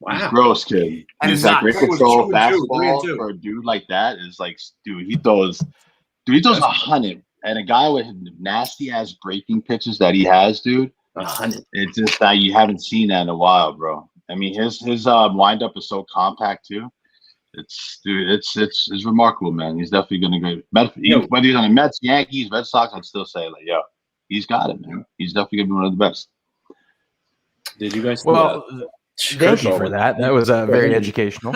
Wow. He's gross, kid. And he's it's like great control fastball for a dude like that is like, dude, he throws 100. And a guy with nasty ass breaking pitches that he has, dude, 100. It's just that you haven't seen that in a while, bro. I mean, his windup is so compact too. It's remarkable, man. He's definitely gonna go. Whether he's on the Mets, Yankees, Red Sox, I'd still say like, yo, he's got it, man. He's definitely gonna be one of the best. Did you guys? Thank you for that. That was very educational.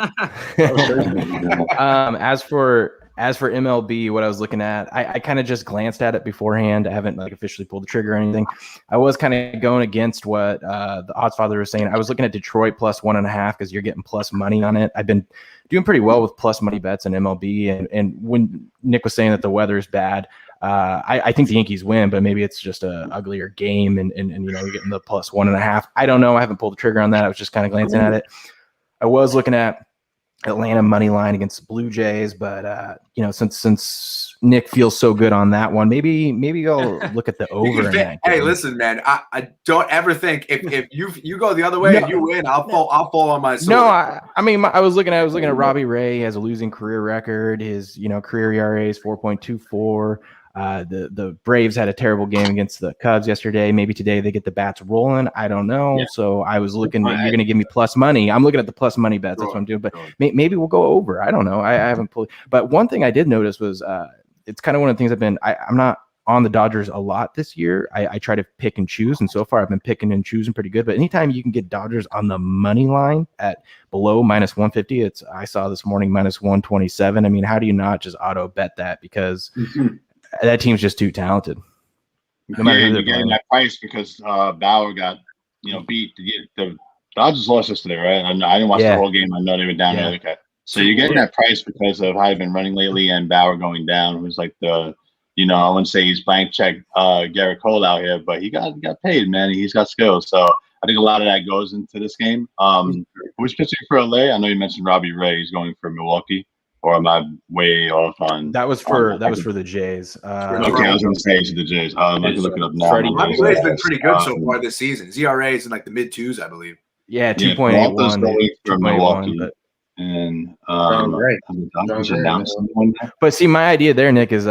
As for As for MLB, what I was looking at, I kind of just glanced at it beforehand. I haven't like officially pulled the trigger or anything. I was kind of going against what the Oddsfather was saying. I was looking at Detroit plus 1.5 because you're getting plus money on it. I've been doing pretty well with plus money bets in MLB. And when Nick was saying that the weather is bad, I think the Yankees win, but maybe it's just a uglier game and you're getting the plus 1.5. I don't know. I haven't pulled the trigger on that. I was just kind of glancing at it. I was looking at Atlanta money line against the Blue Jays, but since Nick feels so good on that one, maybe I'll look at the over in that game. Hey, listen, man, I don't ever think if you go the other way and you win, I'll fall on my sword. No, I was looking at Robbie Ray. He has a losing career record. His career ERA is 4.24. The Braves had a terrible game against the Cubs yesterday. Maybe today they get the bats rolling. I don't know. Yeah. So I was looking. You're going to give me plus money. I'm looking at the plus money bets. That's what I'm doing. But maybe we'll go over. I don't know. I haven't pulled. But one thing I did notice was it's kind of one of the things I'm not on the Dodgers a lot this year. I try to pick and choose, and so far I've been picking and choosing pretty good. But anytime you can get Dodgers on the money line at below minus 150, I saw this morning minus 127. I mean, how do you not just auto bet that? Because that team's just too talented. No matter who they're getting that price because Bauer got beat. The Dodgers lost yesterday, right? I didn't watch the whole game. I know they were down there. Okay, so you're getting that price because of how they've been running lately and Bauer going down. It was like I wouldn't say he's blank check Garrett Cole out here, but he got paid, man. He's got skills, so I think a lot of that goes into this game. Who's pitching for LA? I know you mentioned Robbie Ray. He's going for Milwaukee. Or am I way off on? That was for the Jays. Okay, I was going to say to the Jays. I can look it up now. Robbie Ray's been pretty good so far this season. His ERA is in like the mid twos, I believe. Yeah, 2.81 for Milwaukee. And but see, my idea there, Nick, is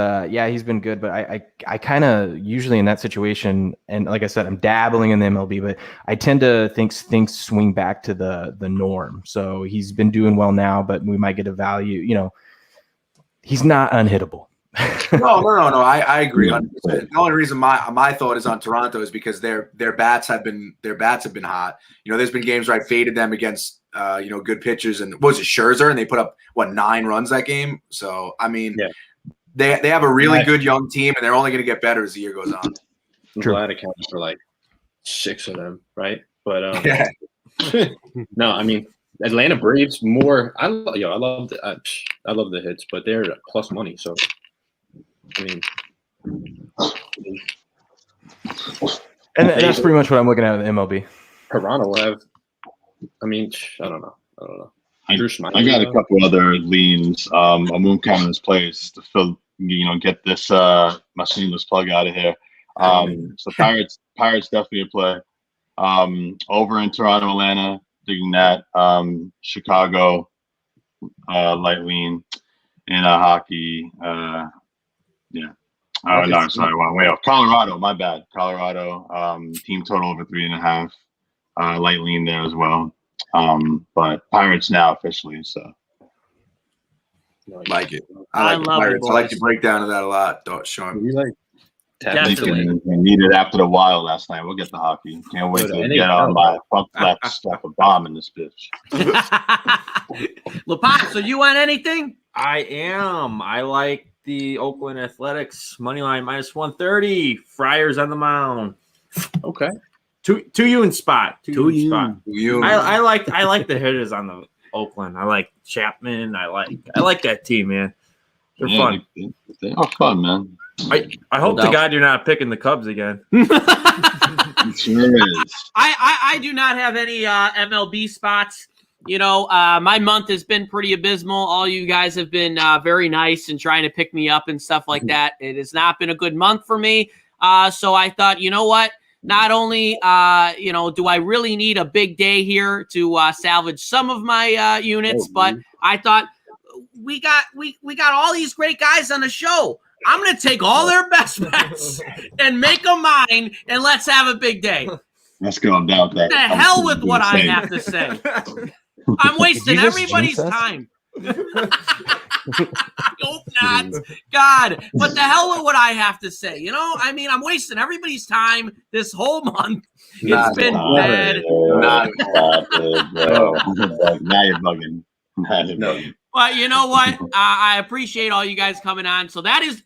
he's been good, but I kind of usually in that situation, and like I said, I'm dabbling in the MLB, but I tend to think things swing back to the norm. So he's been doing well now, but we might get a value. He's not unhittable. No. I agree. The only reason my thought is on Toronto is because their bats have been hot. There's been games where I faded them against good pitchers, and what was it, Scherzer, and they put up 9 runs that game. So I mean, they have a really good young team, and they're only going to get better as the year goes on. I'm glad it counts for like 6 of them, right? But no, I mean Atlanta Braves more. I love the hits, but they're plus money, so. I mean, and that's pretty much what I'm looking at in the MLB. Toronto will have. I mean, I don't know. I got a couple other leans. A moon count in this place to fill. Get this my shameless plug out of here. So Pirates definitely a play. Over in Toronto, Atlanta, digging that. Chicago, light lean, and hockey. Yeah. Oh, no, sorry. Way off. Colorado, my bad. Colorado, team total over 3.5. Light lean there as well. But Pirates now officially, so. Like it. I like the Pirates. I like the breakdown of that a lot, Sean. You like definitely. We needed after the wild last night. We'll get the hockey. Can't wait to get on my front left stuff a bomb in this bitch. LePop, so you want anything? I am. I like the Oakland Athletics moneyline minus 130. Friars on the mound. Okay. To you in spot. To you spot. You. I like the hitters on the Oakland. I like Chapman. I like that team, man. They're fun. They are fun, man. I hope to God you're not picking the Cubs again. It sure is. I do not have any MLB spots. My month has been pretty abysmal. All you guys have been very nice and trying to pick me up and stuff like that. It has not been a good month for me. So I thought, you know what? Not only, do I really need a big day here to salvage some of my units, but I thought we got all these great guys on the show. I'm going to take all their best bets and make them mine, and let's have a big day. Let's go. I'm down with that. The hell with what I have to say. I'm wasting everybody's time. I hope not. God, what the hell with what I have to say? I'm wasting everybody's time this whole month. It's been bad. Now you're bugging. Well, you know what? I appreciate all you guys coming on. So that is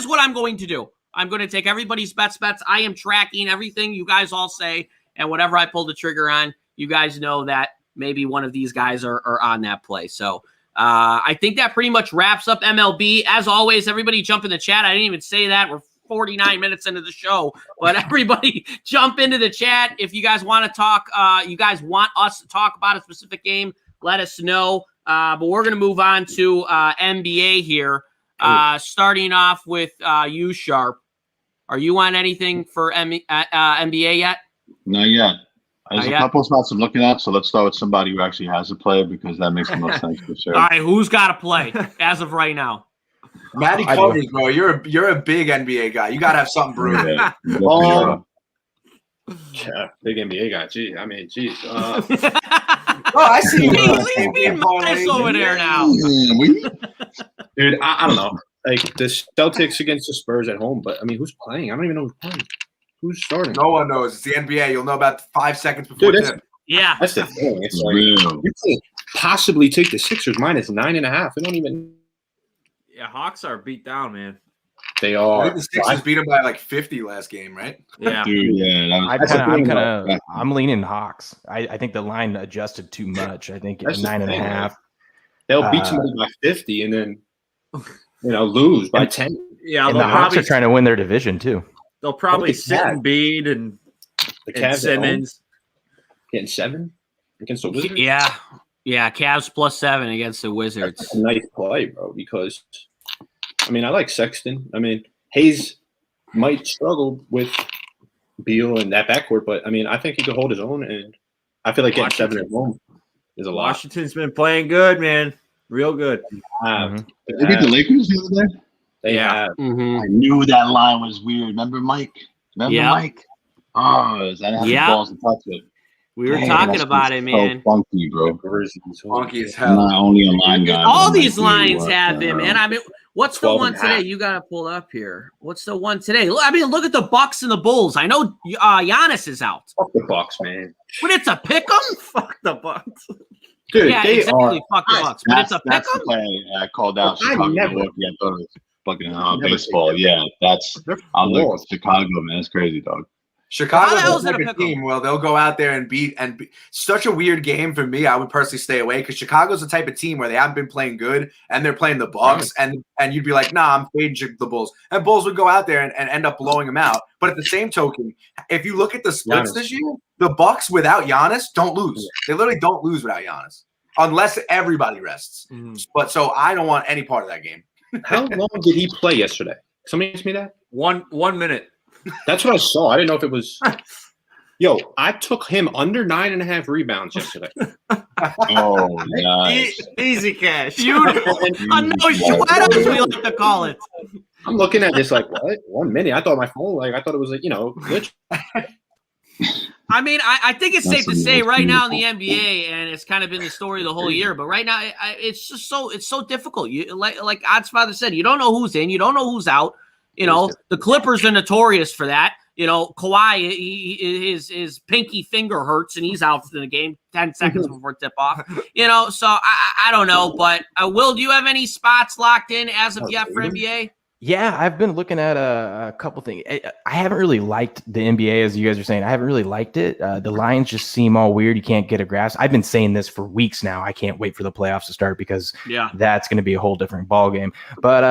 what I'm going to do. I'm going to take everybody's bets. I am tracking everything you guys all say, and whatever I pull the trigger on, you guys know that maybe one of these guys are on that play. So I think that pretty much wraps up MLB. As always, everybody jump in the chat. I didn't even say that. We're 49 minutes into the show, but everybody jump into the chat. If you guys want to talk, you guys want us to talk about a specific game, let us know. But we're going to move on to NBA here, starting off with you, Sharp. Are you on anything for NBA yet? Not yet. There's a couple spots I'm looking at, so let's start with somebody who actually has a player because that makes the most sense for sure. All right, who's got a play as of right now? Matty Covers, bro. You're a big NBA guy. You gotta have something brewing. Yeah, big NBA guy. Gee, I mean, geez. Oh, I see you. He's being modest over there now. Dude, I don't know. Like the Celtics against the Spurs at home, but I mean, who's playing? I don't even know who's playing. Who's starting? No one knows. It's the NBA. You'll know about 5 seconds before tip. Yeah, that's the thing. It's like you could possibly take the Sixers minus 9.5. They don't even. Yeah, Hawks are beat down, man. They are. I think the Sixers beat them by like 50 last game, right? Yeah, dude. Yeah, I'm leaning Hawks. I think the line adjusted too much. I think that's 9.5. They'll beat somebody by 50 and then lose by 10. Yeah, and the Hawks are trying to win their division too. They'll probably sit Embiid and Simmons getting 7 against the Wizards. Yeah, Cavs +7 against the Wizards. That's a nice play, bro. Because I mean, I like Sexton. I mean, Hayes might struggle with Beal and that backcourt, but I mean, I think he could hold his own, and I feel like getting 7 at home is a lot. Washington's been playing good, man, real good. They beat the Lakers the other day. They have. I knew that line was weird. Remember Mike? Mike? Oh, I didn't have the balls to touch it. We were talking about it, man. So funky, bro. Funky as hell. Not only a line guy. All these lines have been, man. I mean, what's the one today? You got to pull up here. What's the one today? I mean, look at the Bucks and the Bulls. I know Giannis is out. Fuck the Bucks, man. But it's a pick'em? Fuck the Bucks. Dude, yeah, they exactly. Fuck the Bucks. But it's a That's the pick'em? play I called out Chicago. Milwaukee. I thought it was fucking baseball. Yeah, I'm like Chicago, man. That's crazy, dog. Chicago's like a team. Well, they'll go out there and beat such a weird game for me. I would personally stay away because Chicago's the type of team where they haven't been playing good and they're playing the Bucks, and you'd be like, nah, I'm fading the Bulls. And Bulls would go out there and end up blowing them out. But at the same token, if you look at the splits this year, the Bucks without Giannis don't lose. They literally don't lose without Giannis unless everybody rests. But so I don't want any part of that game. How long did he play yesterday? Somebody asked me that. 1 minute. That's what I saw. I didn't know if it was. Yo, I took him under 9.5 rebounds yesterday. Oh, nice. Easy cash. Beautiful. What else we like to call it? I'm looking at this like, what? 1 minute? I thought my phone, I thought it was glitch. I mean, I think it's safe to say right now in the NBA, and it's kind of been the story the whole year, but right now it's just so difficult. You like Oddsfather said, you don't know who's in, you don't know who's out. The Clippers are notorious for that. Kawhi, his pinky finger hurts and he's out for the game 10 seconds before tip off. So I don't know. But Will, do you have any spots locked in as of yet for NBA? Yeah, I've been looking at a couple things. I haven't really liked the NBA, as you guys are saying. I haven't really liked it. The lines just seem all weird. You can't get a grasp. I've been saying this for weeks now. I can't wait for the playoffs to start because that's going to be a whole different ball game. But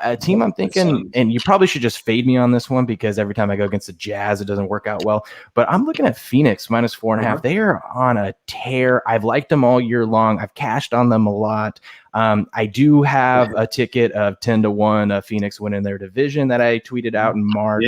a team I'm thinking, and you probably should just fade me on this one because every time I go against the Jazz, it doesn't work out well. But I'm looking at Phoenix minus 4.5. They are on a tear. I've liked them all year long. I've cashed on them a lot. I do have a ticket of 10-1 Phoenix winning their division that I tweeted out in March.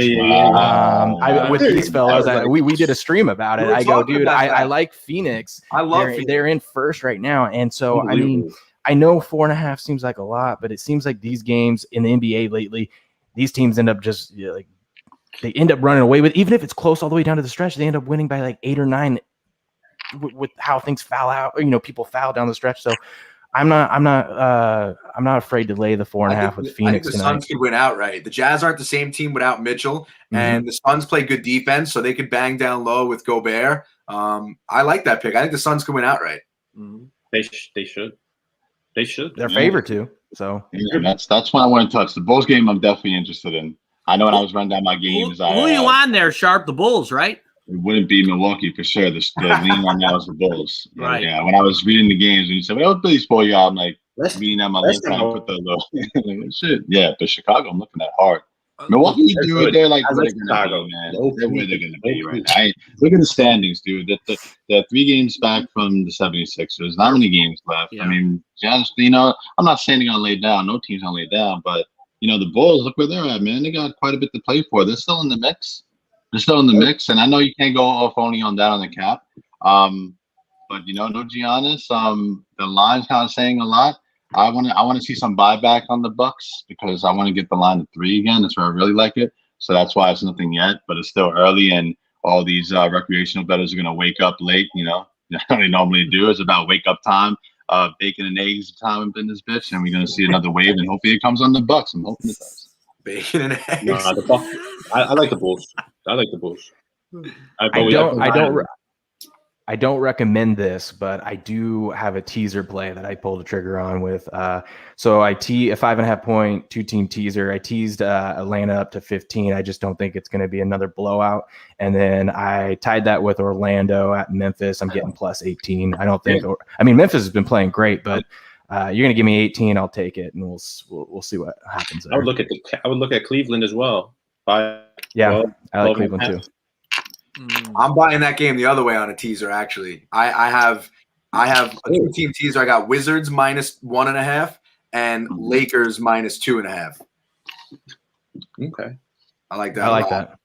With these fellas, we did a stream about it. I go, dude, I like Phoenix. I love Phoenix. They're in first right now. And so, I mean, I know 4.5 seems like a lot, but it seems like these games in the NBA lately, these teams end up just they end up running away with, even if it's close all the way down to the stretch, they end up winning by like 8 or 9 with how things foul out, people foul down the stretch. So I'm not afraid to lay the 4.5 with Phoenix. I think the Suns could win outright. The Jazz aren't the same team without Mitchell, and the Suns play good defense, so they could bang down low with Gobert. I like that pick. I think the Suns could win outright. They should. They should. They're favored to. So Yeah, that's one I want to touch. The Bulls game I'm definitely interested in. I know when I was running down my games, Who are you on there, Sharp? The Bulls, right? it wouldn't be Milwaukee for sure. The lean right now is the Bulls. Right. Yeah. When I was reading the games and you said, "Well, Billy Spoil you," I'm like reading at my left not hand, put the like, shit. Yeah, but Chicago, I'm looking at hard. Milwaukee, dude, they're like where they're gonna be, man. They're where they're gonna be right now. Look at the standings, dude. They're 3 games back from the 76ers. Not many games left. Yeah. I mean, honestly, you know, I'm not saying they're gonna lay down. No team's gonna lay down, but you know, the Bulls, look where they're at, man. They got quite a bit to play for. They're still in the mix. And I know you can't go off only on that on the cap. But you know, no Giannis. The line's kind of saying a lot. I want to see some buyback on the Bucks because I want to get the line to 3 again. That's where I really like it. So that's why it's nothing yet, but it's still early, and all these recreational bettors are gonna wake up late. You know how they normally do. It's about wake up time, bacon and eggs time in this bitch, and we're gonna see another wave, and hopefully it comes on the Bucks. I'm hoping it does. Bacon and eggs. Nah, I like the Bulls. I like the Bulls. I don't recommend this, but I do have a teaser play that I pulled a trigger on with. So I a 5.5 point 2-team teaser. I teased Atlanta up to 15. I just don't think it's going to be another blowout. And then I tied that with Orlando at Memphis. I'm getting plus 18. I don't think. I mean, Memphis has been playing great, but you're going to give me 18. I'll take it, and we'll see what happens there. I would look at Cleveland as well. I like Cleveland too. I'm buying that game the other way on a teaser. Actually, I have a 2-team teaser. I got Wizards minus 1.5 and Lakers minus 2.5. Okay, I like that. I like that.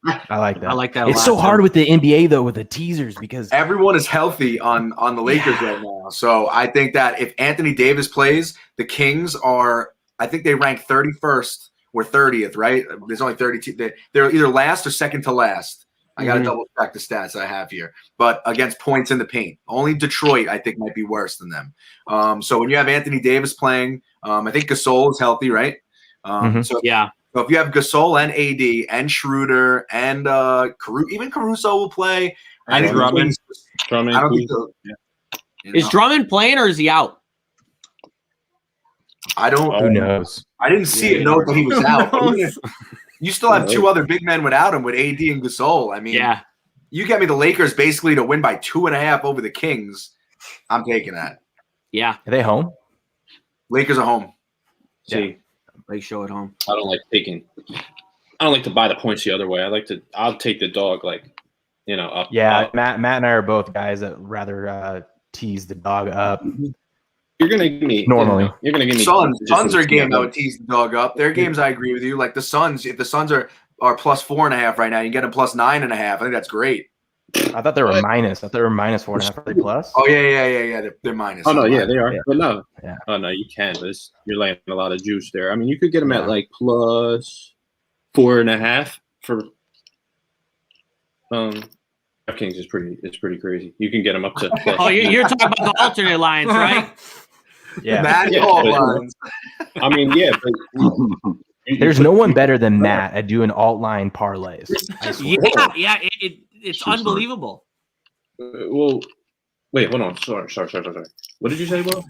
I like that. It's so hard with the NBA though, with the teasers, because everyone is healthy on the Lakers right now. So I think that if Anthony Davis plays, the Kings are. I think they rank 31st or 30th. Right? There's only 32. They're either last or second to last. I got to double check the stats I have here. But against points in the paint, only Detroit, I think, might be worse than them. So when you have Anthony Davis playing, I think Gasol is healthy, right? So if you have Gasol and AD and Schroeder and even Caruso will play. And Drummond. I don't think Is Drummond playing or is he out? I don't. Who knows? I didn't see a note that he was out. You still have 2 other big men without him, with AD and Gasol. I mean, you get me the Lakers basically to win by 2.5 over the Kings. I'm taking that. Yeah. Are they home? Lakers are home. See, They show at home. I don't like to buy the points the other way. I'll take the dog, like, you know, up. Yeah, up. Matt and I are both guys that rather tease the dog up. You're gonna give me normally. You're gonna give me Suns are a game that would tease the dog up. Their games, I agree with you. Like the Suns, if the Suns are plus 4.5 right now, you get them plus 9.5. I think that's great. I thought they were minus. I thought they were minus 4.5. Are they plus? Oh yeah. They're minus. Oh no, yeah, they are. Yeah. But no, yeah. Oh no, you can't. You're laying a lot of juice there. I mean, you could get them at like plus 4.5 for. DraftKings is pretty crazy. You can get them up to. Plus. Oh, you're talking about the alternate lines, right? Yeah. Lines. I mean, yeah, but there's no one better than Matt at doing alt line parlays. Yeah, it's unbelievable. Well, wait, hold on. Sorry. What did you say, Will?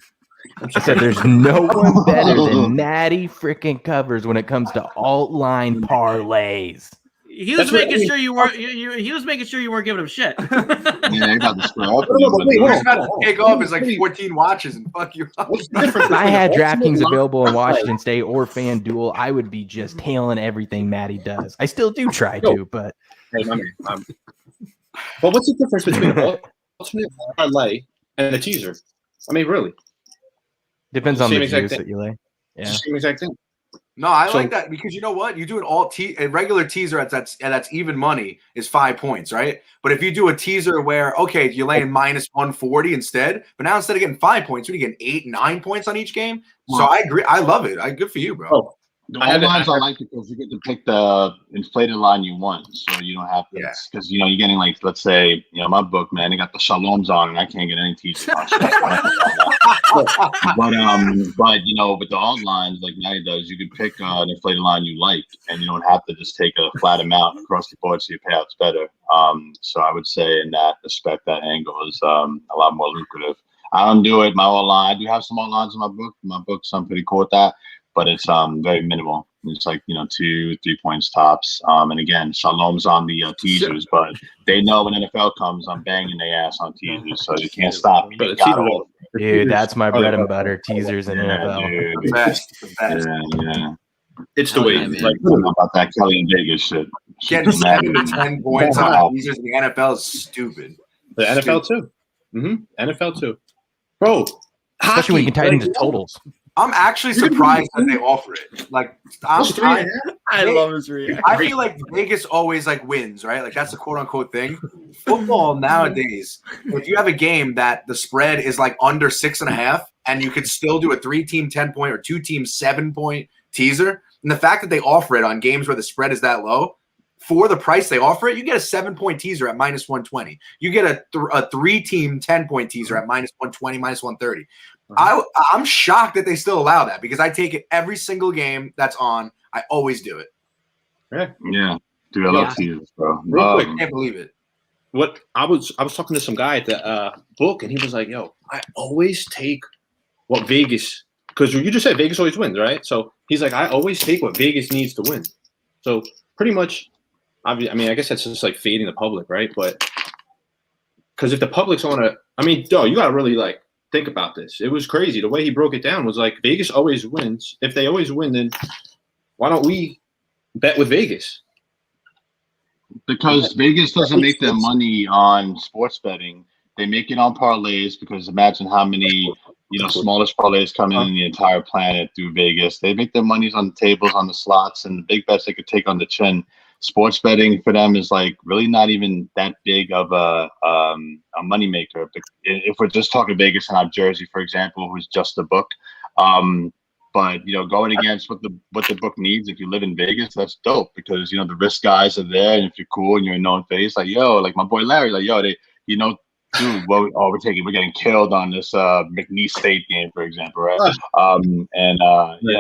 I said there's no one better than Natty freaking Covers when it comes to alt line parlays. He was making sure you weren't. He was making sure you weren't giving him shit. Yeah, you got to square up. We're about to take off. It's like 14 watches and fuck you up. If I had DraftKings available in Washington State or FanDuel, I would be just tailing everything Matty does. I still do try to, but. Hey, but what's the difference between an alternate parlay and a teaser? I mean, really. Depends on the juice that you lay. Yeah. It's the same exact thing. No, I like that because you know what? You do a regular teaser that's even money is 5 points, right? But if you do a teaser where you're laying minus 140 instead, but now instead of getting 5 points, you're getting 8, 9 points on each game. So I agree. I love it. Good for you, bro. Oh, the lines I like because you get to pick the inflated line you want, so you don't have to. Because you're getting like, let's say, my book, man, they got the Shaloms on, and I can't get any teasers on. But with the alt lines like Matty does, you can pick an inflated line you like, and you don't have to just take a flat amount across the board, so your payout's better. So I would say in that respect, that angle is a lot more lucrative. I don't do it my whole line. I do have some more lines in my book. My book's pretty cool with that, but it's very minimal. It's like 2-3 points tops. And again, Shalom's on the teasers, but they know when NFL comes, I'm banging their ass on teasers, so you can't stop me. You gotta hold it. Dude, that's my bread and butter. Teasers in NFL. Dude. The best. Yeah. It's the way. Yeah, man. Like, I don't know about that Kelly and Vegas shit. Getting 7 to 10 points on teasers in the NFL is stupid. the NFL too. NFL too, bro. Especially when you can tie it into totals. I'm actually surprised that they offer it. Like, I love his reaction. I feel like Vegas always like wins, right? Like that's a quote unquote thing. Football nowadays, if you have a game that the spread is like under 6.5, and you could still do a 3-team 10-point or 2-team 7-point teaser, and the fact that they offer it on games where the spread is that low, for the price they offer it, you get a 7-point teaser at -120. You get a 3-team 10-point teaser at -120, -130. I'm shocked that they still allow that because I take it every single game that's on. I always do it. Yeah. Dude, I love teasers, bro. Real quick, can't believe it. What I was talking to some guy at the book, and he was like, "Yo, I always take what Vegas, because you just said Vegas always wins, right? So he's like, I always take what Vegas needs to win. So pretty much, I mean, I guess that's just like fading the public, right? But because if the public's on a, I mean, you got to really like think about this. It was crazy. The way he broke it down was like Vegas always wins. If they always win, then why don't we bet with Vegas? Because Vegas doesn't make their money on sports betting. They make it on parlays because imagine how many, smallest parlays come in the entire planet through Vegas. They make their monies on the tables, on the slots, and the big bets they could take on the chin. Sports betting for them is like really not even that big of a moneymaker. If we're just talking Vegas and not Jersey, for example, who's just a book. But going against what the book needs, if you live in Vegas, that's dope because the risk guys are there, and if you're cool and you're a known face, like like my boy Larry, like they, dude, we're getting killed on this McNeese State game, for example, right?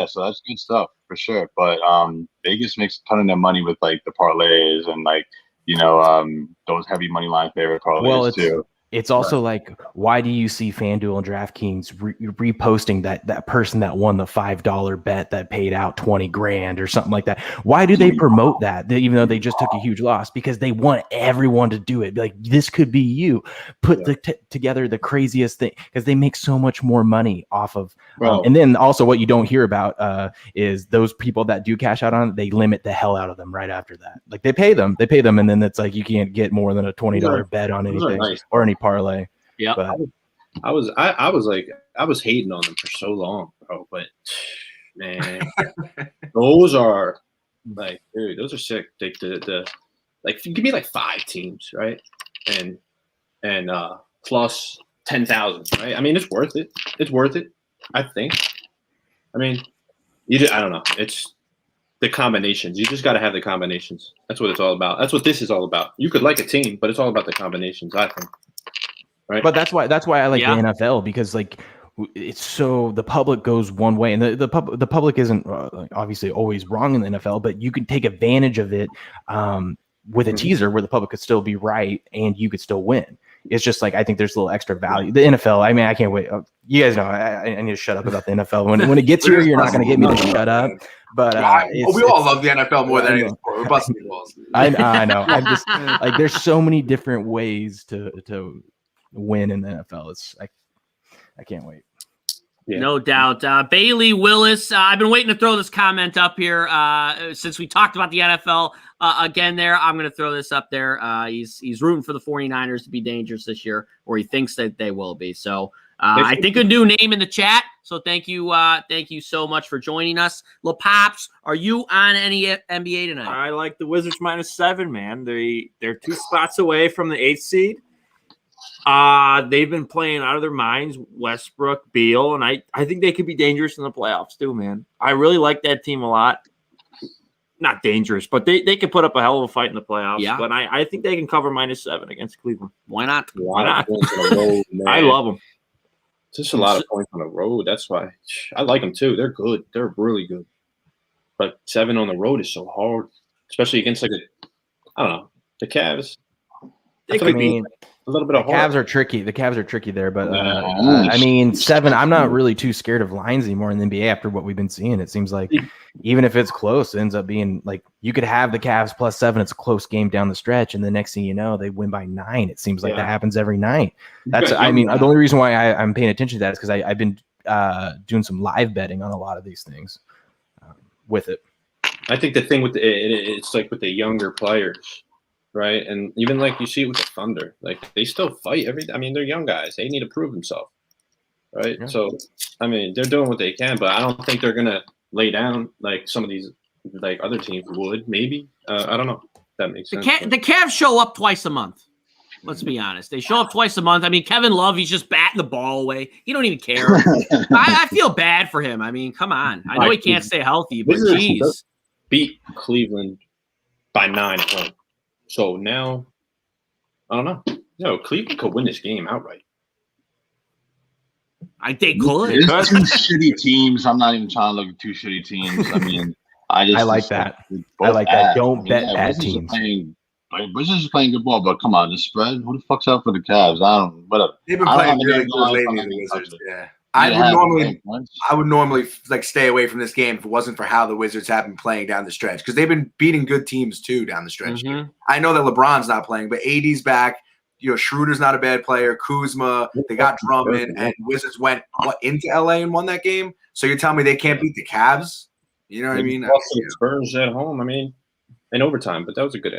So that's good stuff for sure. But Vegas makes a ton of their money with like the parlays and like those heavy money line favorite parlays too. It's also like, why do you see FanDuel and DraftKings reposting that person that won the $5 bet that paid out $20,000 or something like that? Why do they promote that even though they just took a huge loss? Because they want everyone to do it. Be like, this could be you. Put together the craziest thing because they make so much more money off of. And then also what you don't hear about is those people that do cash out on it, they limit the hell out of them right after that. Like they pay them, and then it's like you can't get more than a $20 bet on anything or any parlay. Yeah, I was hating on them for so long, bro. But man, those are like, dude, those are sick. Like give me like 5 teams, right? And plus 10,000, right? I mean, it's worth it. It's worth it, I think. I mean, I don't know. It's the combinations. You just got to have the combinations. That's what it's all about. That's what this is all about. You could like a team, but it's all about the combinations, I think. Right. But that's why I like the NFL because like it's so the public goes one way and the public isn't obviously always wrong in the NFL, but you can take advantage of it with a teaser where the public could still be right and you could still win. It's just like I think there's a little extra value. The NFL, I mean, I can't wait. You guys know I need to shut up about the NFL. When it gets here, you're not going to get me to shut up. But we all love the NFL more than anything. We're busting balls. I know. I'm just like there's so many different ways to win in the NFL. It's I can't wait. Yeah. No doubt. Bailey Willis, I've been waiting to throw this comment up here since we talked about the NFL again there. I'm going to throw this up there. He's rooting for the 49ers to be dangerous this year, or he thinks that they will be. So I think a new name in the chat. So thank you so much for joining us. LaPops, are you on any NBA tonight? I like the Wizards -7, man. They're 2 spots away from the 8th seed. They've been playing out of their minds, Westbrook, Beal, and I think they could be dangerous in the playoffs too, man. I really like that team a lot. Not dangerous, but they can put up a hell of a fight in the playoffs. Yeah. But I think they can cover -7 against Cleveland. Why not? Why not? Road, I love them. Just a lot of points on the road. That's why I like them too. They're good. They're really good. But 7 on the road is so hard, especially against I don't know, the Cavs. They could be. a little bit of The Cavs are tricky. The Cavs are tricky there, but I mean 7. I'm not really too scared of lines anymore in the NBA after what we've been seeing. It seems like even if it's close, it ends up being like you could have the Cavs plus 7. It's a close game down the stretch, and the next thing you know, they win by 9. It seems like that happens every night. That's I mean the only reason why I'm paying attention to that is because I've been doing some live betting on a lot of these things with it. I think the thing with it's like with the younger players. Right, and even like you see it with the Thunder, like they still fight I mean, they're young guys; they need to prove themselves, right? Yeah. So, I mean, they're doing what they can, but I don't think they're gonna lay down like some of these like other teams would. Maybe I don't know. If that makes sense. The Cavs show up twice a month. Let's be honest; they show up twice a month. I mean, Kevin Love, he's just batting the ball away. He don't even care. I feel bad for him. I mean, come on. I know he can't stay healthy, but geez, beat Cleveland by 9 at home. So now, I don't know. Cleveland could win this game outright. They could. There's 2 shitty teams. I'm not even trying to look at 2 shitty teams. I mean, I like that. I like that. Don't bet bad teams. Wizards is playing good ball, but come on, the spread. Who the fuck's out for the Cavs? I don't. Whatever. They've been playing really good lately. The Wizards. Yeah. I would normally like stay away from this game if it wasn't for how the Wizards have been playing down the stretch because they've been beating good teams too down the stretch. Mm-hmm. I know that LeBron's not playing, but AD's back. Schroeder's not a bad player. Kuzma, they got Drummond, and Wizards went into LA and won that game. So you're telling me they can't beat the Cavs? You know what I mean? Spurs at home. I mean, in overtime, but that was a good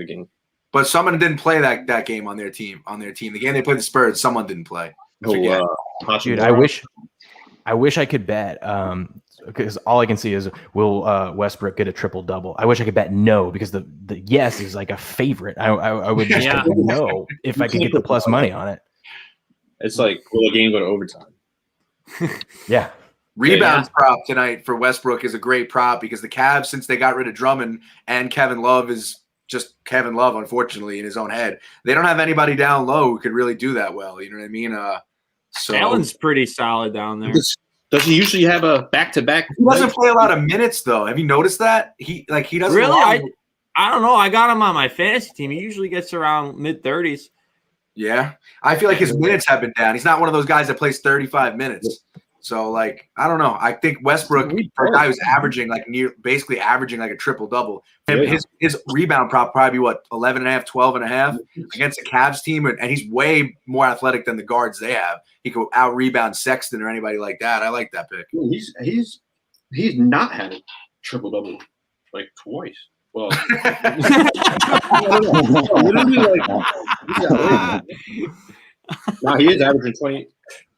game. But someone didn't play that game on their team. The game they played the Spurs, someone didn't play. Dude, I wish I could bet because all I can see is will Westbrook get a triple double. I wish I could bet no because the yes is like a favorite. I would just bet no if I could get the plus money on it. It's like will the game go to overtime? Yeah. Rebounds prop tonight for Westbrook is a great prop because the Cavs, since they got rid of Drummond and Kevin Love is just Kevin Love, unfortunately, in his own head. They don't have anybody down low who could really do that well. You know what I mean? So Allen's pretty solid down there. Does he usually have a back-to-back? He doesn't play a lot of minutes, though. Have you noticed that? He doesn't really. I don't know. I got him on my fantasy team. He usually gets around mid-30s. Yeah, I feel like his minutes have been down. He's not one of those guys that plays 35 minutes. So, like, I don't know. I think Westbrook, for a guy who's basically averaging like a triple-double, his rebound prop probably be, 11.5, 12.5 against a Cavs team, and he's way more athletic than the guards they have. He could out-rebound Sexton or anybody like that. I like that pick. He's not had a triple-double, like, twice. Well, he is averaging 20.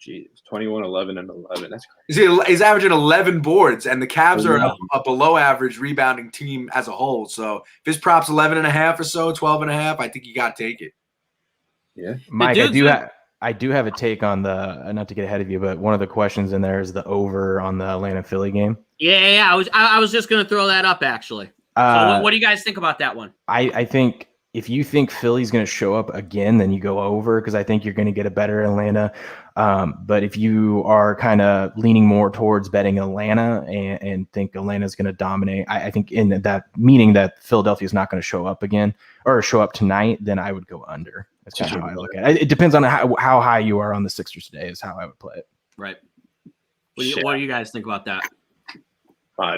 Jeez, 21, 11, and 11. That's crazy. He's averaging 11 boards, and the Cavs are a below-average rebounding team as a whole. So if his prop's 11.5 or so, 12.5, I think you got to take it. Yeah, Mike, I do have a take on the not to get ahead of you, but one of the questions in there is the over on the Atlanta Philly game. Yeah. I was just going to throw that up actually. So what do you guys think about that one? I think if you think Philly's going to show up again, then you go over because I think you're going to get a better Atlanta. But if you are kind of leaning more towards betting Atlanta and think Atlanta's going to dominate, I think in that meaning that Philadelphia is not going to show up again or show up tonight, then I would go under. That's kind of how I look at it. It depends on how high you are on the Sixers today is how I would play it. Right. What do you guys think about that? I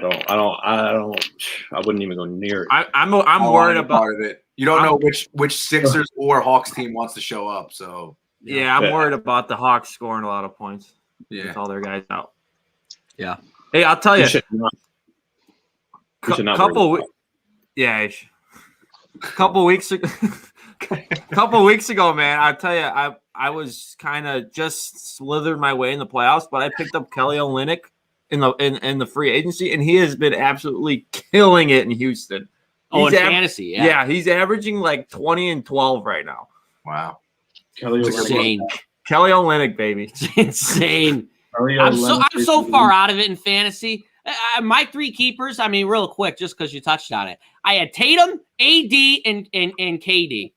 wouldn't even go near it. I'm worried about part of it. You don't know which Sixers or Hawks team wants to show up. So yeah, I'm worried about the Hawks scoring a lot of points. Yeah, with all their guys out. Yeah. Hey, I'll tell you. Couple weeks ago, man. I tell you, I was kind of just slithered my way in the playoffs, but I picked up Kelly Olynyk in the free agency, and he has been absolutely killing it in Houston. In fantasy, yeah. Yeah, he's averaging like 20 and 12 right now. Wow. Kelly Olynyk, baby. It's insane. I'm so far out of it in fantasy. My 3 keepers, I mean, real quick, just because you touched on it. I had Tatum, AD, and KD.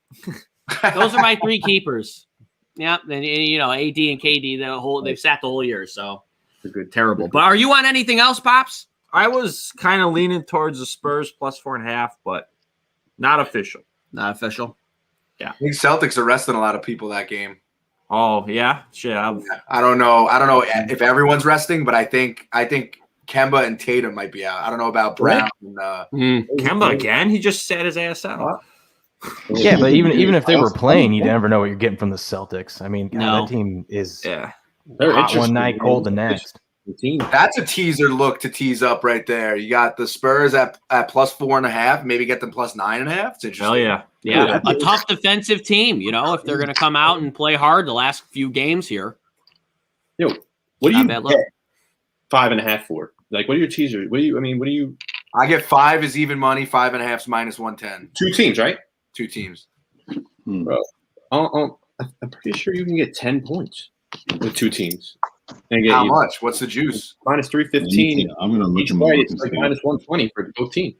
Those are my 3 keepers. Yeah, and AD and KD, they've sat the whole year, so good, terrible. But are you on anything else, Pops? I was kind of leaning towards the Spurs plus 4.5, but not official. Not official. I think Celtics are resting a lot of people that game. Oh yeah, shit. I don't know if everyone's resting, but I think Kemba and Tatum might be out. I don't know about Brown. Kemba again? He just sat his ass out. Yeah, but even if they were playing, you never know what you're getting from the Celtics. I mean, God, that team is they're hot one night, cold the next. That's a teaser look to tease up right there. You got the Spurs at +4.5, maybe get them +9.5. It's interesting. Hell yeah. Yeah, a tough defensive team, if they're going to come out and play hard the last few games here. Yo, what do you get 5.5 for? Like, what are your teasers? What do you? I get 5 is even money, 5.5 is -110. 2 teams, right? 2 teams. Bro, I'm pretty sure you can get 10 points with 2 teams. How much? What's the juice? -315. I'm gonna look at It's like -120 for both teams.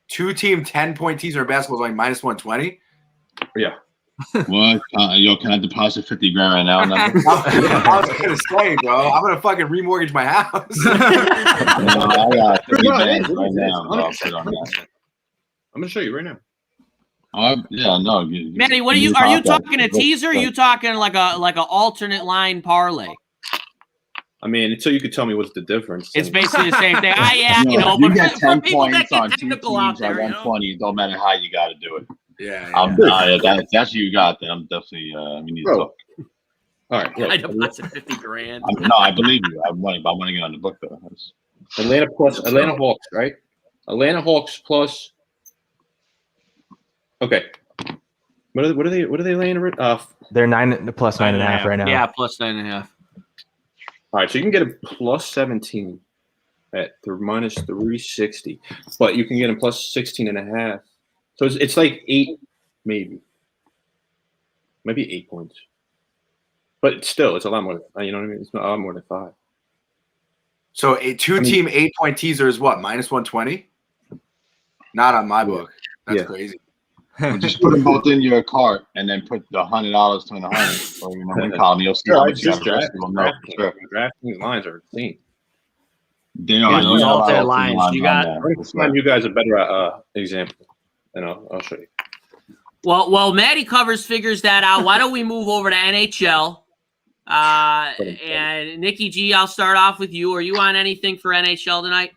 2-team 10-point teaser in basketball is only -120. Yeah. What? Can I deposit 50 grand right now? I was gonna say, bro, I'm gonna fucking remortgage my house. I got 50 bands right now. I'm gonna show you right now. Yeah, no. Manny, what are you talking a teaser? Or are you talking like a alternate line parlay? I mean, until you could tell me what's the difference. It's basically the same thing. You but get 10 people points that get on 2 technical teams out there, at 120. It don't matter how you got to do it. Yeah. That's what you got. Then I'm definitely we need to talk. All right. I deposit 50 grand. I believe you. I want to get on the book though. Atlanta Hawks, right? Atlanta Hawks plus. Okay. What are they laying? They're +9.5 right now. Yeah, +9.5. All right, so you can get a +17 at -360, but you can get them +16.5. So it's like 8, maybe 8 points. But still, it's a lot more. You know what I mean? It's a lot more than 5. So a 2-team 8-point teaser is what, -120? Not on my book. That's crazy. Just put them both in your cart and then put the $100 to 100 or one column. You'll see how much you have. Drafting lines are insane. They are. Those alternate lines. You guys a better example, and I'll show you. Well, Maddie figures that out. Why don't we move over to NHL? And Nikki G, I'll start off with you. Are you on anything for NHL tonight?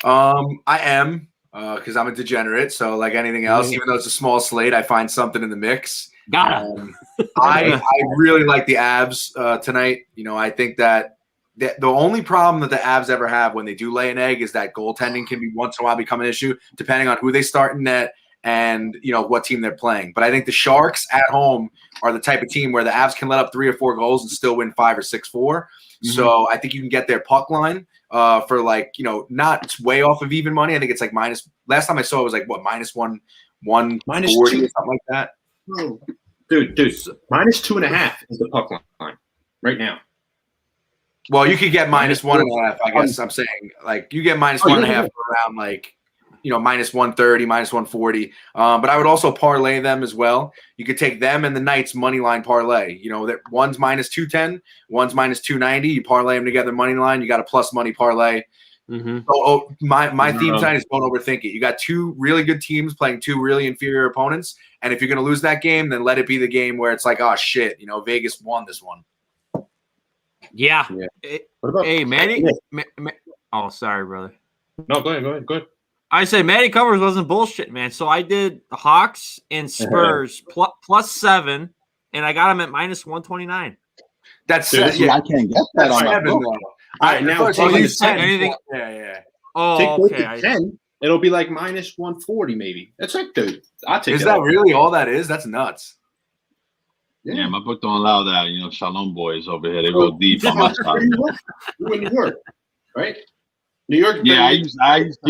I am. Because I'm a degenerate, so like anything else, even though it's a small slate, I find something in the mix. I really like the Avs tonight. I think that the only problem that the Avs ever have when they do lay an egg is that goaltending can be once in a while become an issue, depending on who they start in net and what team they're playing. But I think the Sharks at home are the type of team where the Avs can let up 3 or 4 goals and still win 5 or 6-4. So I think you can get their puck line for not way off of even money. I think it's like last time I saw it was like what, -140 or something like that. Dude, -2.5 is the puck line right now. Well, you could get -1.5. I guess I'm saying like you get -1.5 for around like -130, -140. But I would also parlay them as well. You could take them and the Knights money line parlay. That one's -210, one's -290. You parlay them together money line. You got a plus money parlay. So my theme tonight is don't overthink it. You got 2 really good teams playing 2 really inferior opponents, and if you're going to lose that game, then let it be the game where it's like, oh shit, Vegas won this one. Yeah. Hey, Manny. Oh, sorry, brother. No, go ahead. I say Manny Covers wasn't bullshit, man. So I did the Hawks and Spurs +7, and I got them at -129. That's I can't get that on my book. All right, now you said anything? Yeah. Oh, take okay. 10. It'll be like -140, maybe. That's like, dude. I'll take. Is that really all that is? That's nuts. Yeah, my book don't allow that. Shalom boys over here, they go deep on my side. You're in New York, right? New York. Yeah, you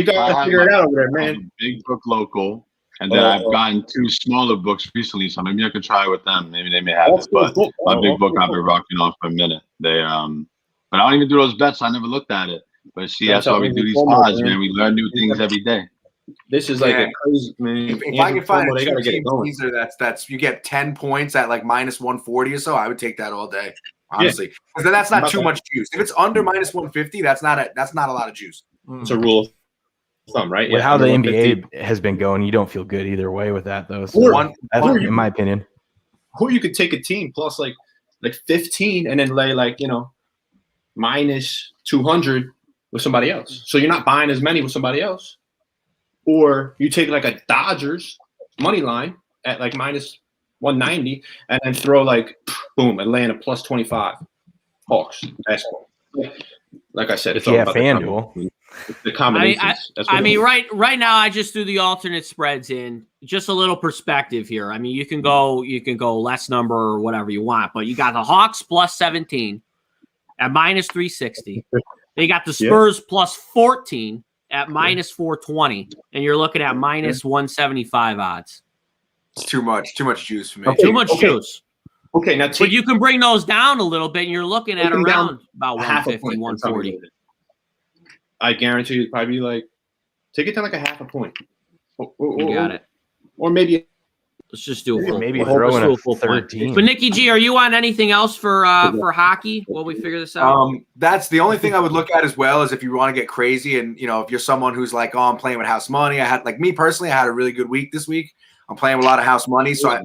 gotta figure it out over there, man. A big book local, and then I've gotten 2 smaller books recently, so maybe I could try with them. Maybe they may have it, but my big book I've been rocking on for a minute. They but I don't even do those bets. So I never looked at it. But see, that's why we do these pods, man. We learn new things every day. This is like a crazy, man. If I can find a 2-team teaser that's you get 10 points at like -140 or so, I would take that all day, honestly. Because then that's not too much juice. If it's under -150, that's not a lot of juice. It's a rule of thumb, right? With Yeah, how the under 150. NBA has been going, you don't feel good either way with that, though. So Or- that's, or in my opinion. Or you could take a team plus like 15 and then lay like, minus 200 with somebody else. So you're not buying as many with somebody else. Or you take like a Dodgers money line at like minus 190 and then throw like, boom, Atlanta plus 25. Hawks, basketball. Like I said, it's all about FanDuel. the combinations. I mean, right now, I just do the alternate spreads in. Just a little perspective here. I mean, you can go less number or whatever you want, but you got the Hawks plus 17 at minus 360. They got the Spurs plus 14 at minus 420, and you're looking at minus 175 odds. It's too much juice for me. Too much juice. Okay, now But you can bring those down a little bit, and you're looking at Take them down around about half a 150, point. 140. I guarantee you, it'd probably be like, take it down like a half a point. You got it. Or maybe Let's just do a full. Maybe let's throw do in a a full point. 13. But Nikki G, are you on anything else for hockey while we figure this out? That's the only thing I would look at as well, is if you want to get crazy and if you're someone who's like, oh, I'm playing with house money. I had, like, me personally, I had a really good week this week. I'm playing with a lot of house money, so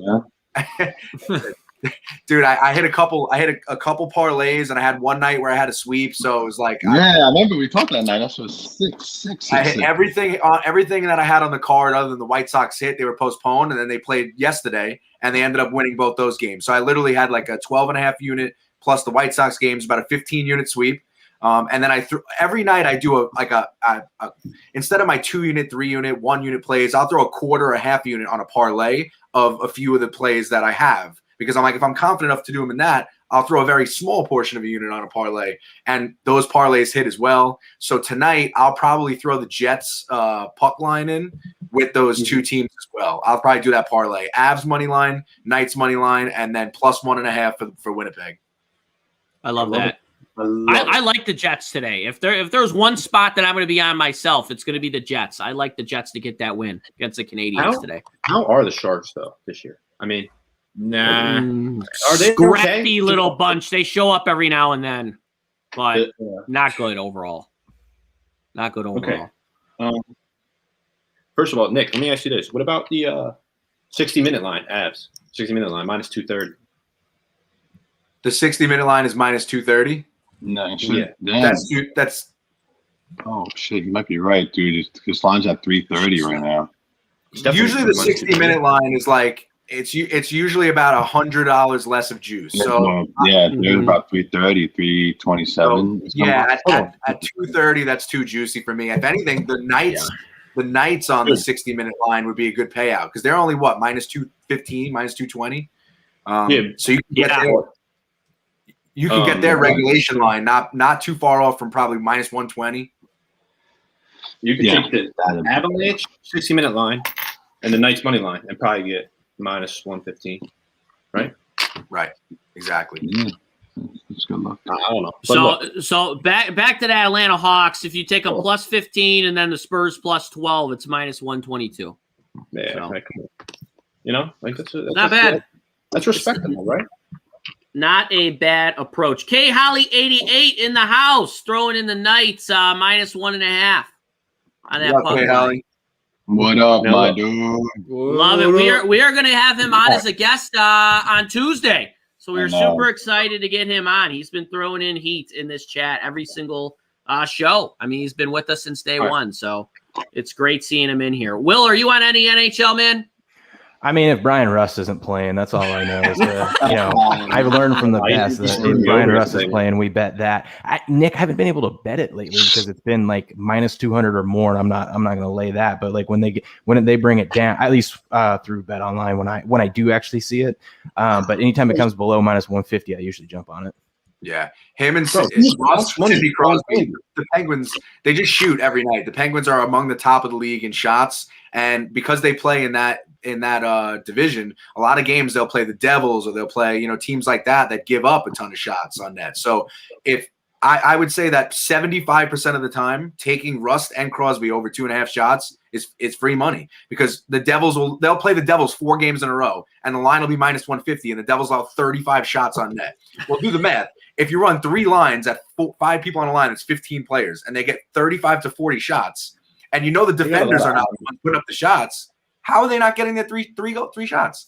dude, I hit a couple parlays, and I had one night where I had a sweep, so it was like, I remember we talked that night. That was six. I hit everything that I had on the card other than the White Sox hit. They were postponed, and then they played yesterday, and they ended up winning both those games. So I literally had like a 12.5 unit plus the White Sox games, about a 15 unit sweep. And then every night I do a instead of my 2 unit, 3 unit, 1 unit plays, I'll throw a quarter, a half unit on a parlay of a few of the plays that I have. Because I'm like, if I'm confident enough to do them in that, I'll throw a very small portion of a unit on a parlay, and those parlays hit as well. So tonight, I'll probably throw the Jets puck line in with those two teams as well. I'll probably do that parlay: Avs money line, Knights money line, and then plus 1.5 for Winnipeg. I love that. I like the Jets today. If there's one spot that I'm going to be on myself, it's going to be the Jets. I like the Jets to get that win against the Canadiens today. How are the Sharks though this year? I mean. Nah. Are they Scrappy okay? little bunch. They show up every now and then, but not good overall. Not good overall. Okay. First of all, Nick, let me ask you this. What about the 60-minute line, Avs? 60-minute line, minus 230. The 60-minute line is minus 230. No, That's oh shit, you might be right, dude. This line's at 330 right now. Usually the 60-minute line is like, it's usually about $100 less of juice. So they're about 330, 327. At 230, that's too juicy for me. If anything, the Knights on the 60-minute line would be a good payout, because they're only minus 215, minus 220. So you can get their regulation line not too far off from probably minus 120. You can take the Avalanche 60-minute line and the Knights money line and probably get minus 115, right? Right, exactly. Yeah. That's good luck. I don't know. So back to that Atlanta Hawks. If you take them plus 15 and then the Spurs plus 12, it's minus 122. Yeah, So. That's Not bad. That's respectable, right? Not a bad approach. K Holly 88 in the house, throwing in the Knights minus 1.5 on that puck line. What up, my dude? Love it. We are going to have him on as a guest on Tuesday. So we're super excited to get him on. He's been throwing in heat in this chat every single show. I mean, he's been with us since day one. So it's great seeing him in here. Will, are you on any NHL, man? I mean, if Brian Rust isn't playing, that's all I know. Is I've learned from the best that if Brian Rust is playing, we bet that. Nick, I haven't been able to bet it lately because it's been like minus 200 or more, and I'm not going to lay that. But like when they bring it down, at least through Bet Online, when I do actually see it. But anytime it comes below minus 150, I usually jump on it. Yeah, him and Sidney Crosby, the Penguins, they just shoot every night. The Penguins are among the top of the league in shots, and because they play in that division, a lot of games they'll play the Devils or they'll play teams like that give up a ton of shots on net. So if I would say that 75% of the time, taking Rust and Crosby over 2.5 shots is free money, because the Devils they'll play the Devils 4 games in a row and the line will be minus 150 and the Devils will have 35 shots on net. Well, do the math. If you run 3 lines at 5 people on a line, it's 15 players and they get 35 to 40 shots, and you know the defenders are not the ones putting up the shots. How are they not getting their three shots?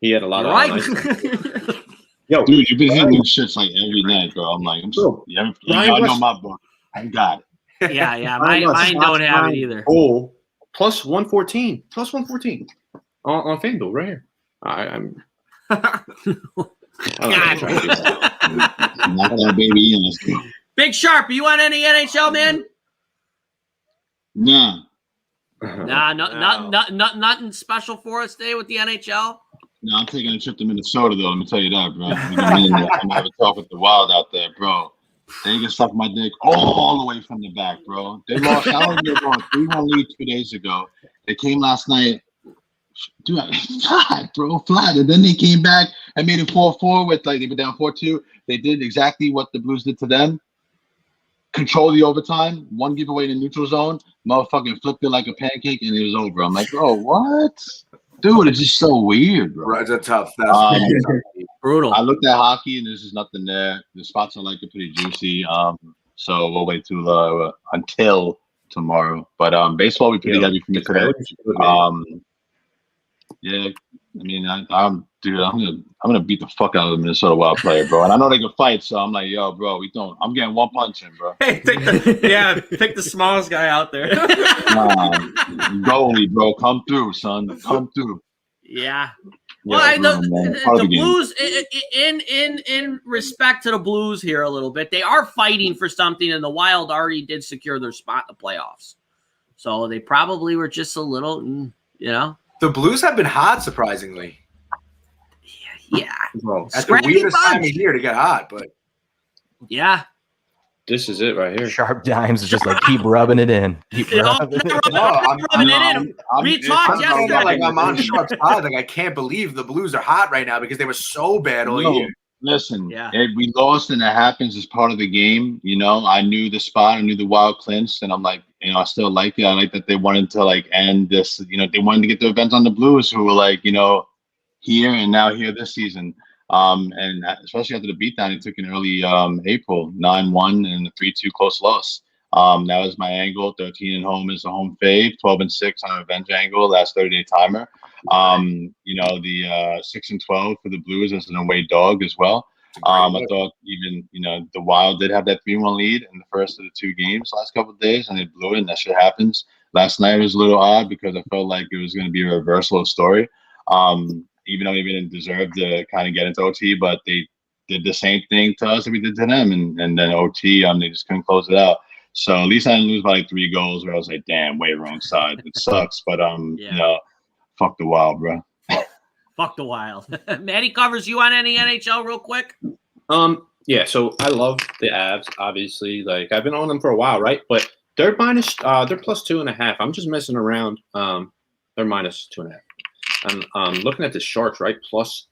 He had a lot of right. Yo, Dude, you've been hitting shits like every night, bro. I'm like, I know my book. I got it. Yeah. Mine don't have it either. Oh, plus 114. Plus 114 on FanDuel right here. I'm. God. Knock that baby in. Let's go. Big Sharp, you want any NHL, man? Nah. Nah, nothing special for us today with the NHL. No, I'm taking a trip to Minnesota, though. Let me tell you that, bro. I'm gonna have a talk with the Wild out there, bro. They can suck my dick all the way from the back, bro. They lost. I was going 3-1 lead 2 days ago. They came last night. Dude, flat, bro, flat. And then they came back and made it 4-4 with they were down 4-2. They did exactly what the Blues did to them. Control the overtime, one giveaway in the neutral zone. Motherfucking flipped it like a pancake and it was over. I'm like, bro, what? Dude, it's just so weird, bro. It's a tough. Brutal. I looked at hockey and there's just nothing there. The spots are pretty juicy. So we'll wait until tomorrow. But baseball we pretty heavy for me today. Yeah, I mean, I'm gonna beat the fuck out of the Minnesota Wild player, bro. And I know they can fight, so I'm like, yo, bro, I'm getting one punch in, bro. Hey, pick the smallest guy out there. Goalie, bro, come through, son, come through. Yeah. Well, the Blues, in respect to the Blues here a little bit, they are fighting for something, and the Wild already did secure their spot in the playoffs. So they probably were just a little, The Blues have been hot, surprisingly. Yeah. Bro, that's the weirdest time of year to get hot, but yeah. This is it right here. Sharp Dimes is just keep rubbing it in. Keep rubbing it in. We talked yesterday. I'm on Sharp's side. I can't believe the Blues are hot right now because they were so bad all year. Listen, we lost and it happens as part of the game. I knew the spot. I knew the Wild clinched, and I'm like, I still like it. I like that they wanted to end this. They wanted to get the event on the Blues, who were here and now here this season. And especially after the beatdown, he took in early April, 9-1 and a 3-2 close loss. That was my angle. 13 and home is the home fave. 12-6 on revenge angle. Last 30-day timer. The 6-12 for the Blues as an away dog as well. I thought even the Wild did have that 3-1 lead in the first of the 2 games last couple of days, and they blew it. And that shit happens. Last night was a little odd because I felt like it was going to be a reversal of story. Even though they didn't deserve to kind of get into OT, but they did the same thing to us that we did to them, and then OT, they just couldn't close it out. So at least I didn't lose by 3 goals, where I was like, damn, way wrong side. It sucks, but fuck the Wild, bro. Fuck the Wild. Maddie covers you on any NHL real quick? Yeah, so I love the Avs, obviously. I've been on them for a while, right? But they're plus 2.5. I'm just messing around. They're minus 2.5. I'm looking at the Sharks, right? Plus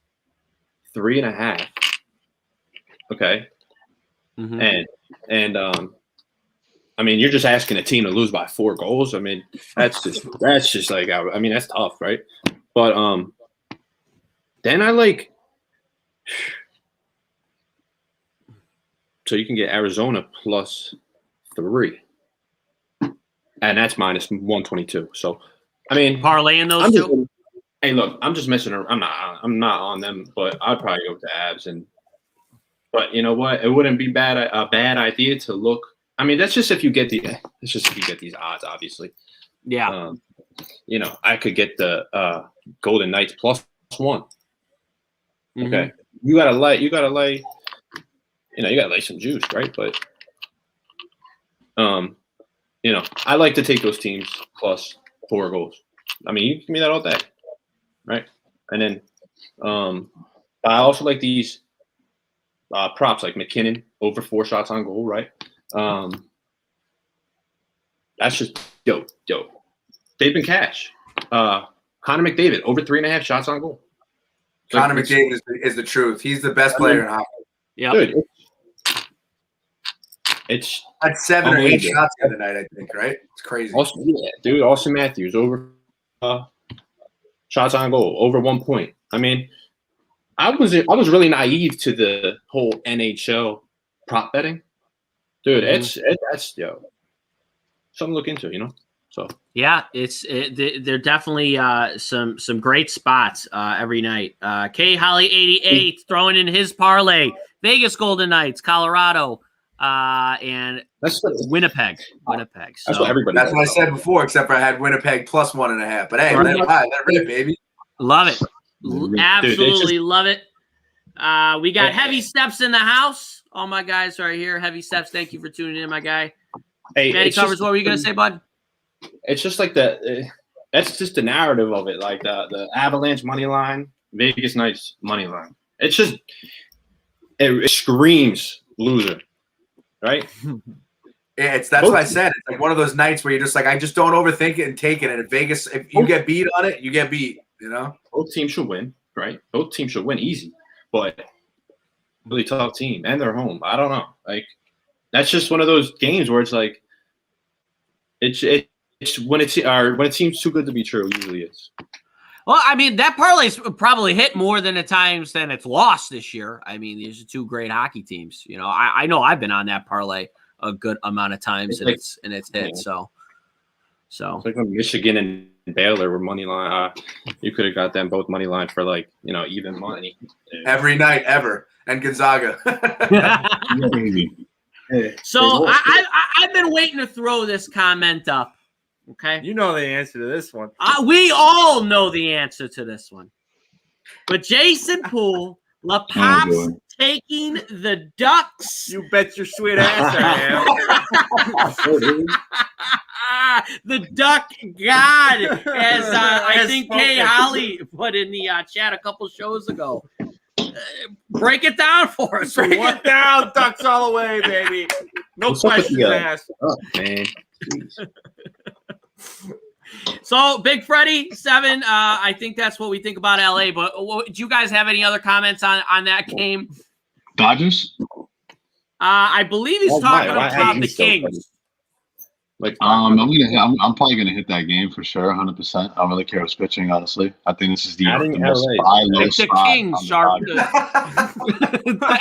3.5. Okay. Mm-hmm. And I mean, you're just asking a team to lose by 4 goals. I mean, that's just that's tough, right? But then I so you can get Arizona plus 3, and that's minus 122. So I mean, parlaying those two. Hey, look, I'm just messing around. I'm not on them, but I'd probably go with the Avs. But you know what? It wouldn't be a bad idea to look. I mean, that's just if you get these odds, obviously. Yeah. I could get the Golden Knights plus 1. Mm-hmm. Okay. You gotta lay some juice, right? But I like to take those teams plus 4 goals. I mean, you can give me that all day. Right, and then I also like these props like McKinnon over 4 shots on goal. Right, that's just yo. They've been cash. Connor McDavid over 3.5 shots on goal. Connor McDavid is the truth. He's the best player in hockey. Yeah, dude. It's at 7 or 8 shots the other night, I think. Right, it's crazy. Austin Matthews over. Shots on goal over 1 point. I mean, I was really naive to the whole NHL prop betting, dude. That's something to look into, you know. So yeah, they're definitely some great spots every night. K Holly 88 throwing in his parlay: Vegas Golden Knights, Colorado, and Winnipeg. Winnipeg. So that's what everybody. That's what I said before, except for I had Winnipeg plus 1.5. But hey, let it rip, baby. Love it. Absolutely love it. We got Heavy Steps in the house. All my guys are here. Heavy Steps, thank you for tuning in, my guy. Hey, Manny Covers, what were you going to say, bud? It's just like that's just the narrative of it. Like the Avalanche money line, Vegas Knights money line. It's just it screams loser, right? Yeah, that's what I said. It's like one of those nights where you're just like, I just don't overthink it and take it. And if Vegas, if you get beat on it, you get beat. You know, both teams should win, right? Both teams should win easy, but really tough team, and they're home. I don't know. Like that's just one of those games where it's like it's when it seems too good to be true. It usually is. Well, I mean, that parlay's probably hit more than at times than it's lost this year. I mean, these are two great hockey teams. You know, I know I've been on that parlay a good amount of times, and it's hit. Yeah. So it's like when Michigan and Baylor were money line. You could have got them both money line for like even money every night ever, and Gonzaga. So I've been waiting to throw this comment up. Okay, you know the answer to this one. We all know the answer to this one. But Jason Poole, LaPop's taking the Ducks. You bet your sweet ass I am. The Duck God, as I think Kay Holly put in the chat a couple shows ago. Break it down for us. Break it down, Ducks all the way, baby. No questions asked. Oh, man. So, Big Freddy 7, I think that's what we think about LA. But do you guys have any other comments on that game? Dodgers? I believe he's talking about the Kings. Like, I'm probably gonna hit that game for sure, 100%. I don't really care who's pitching, honestly. I think this is the most the Kings, Sharp, the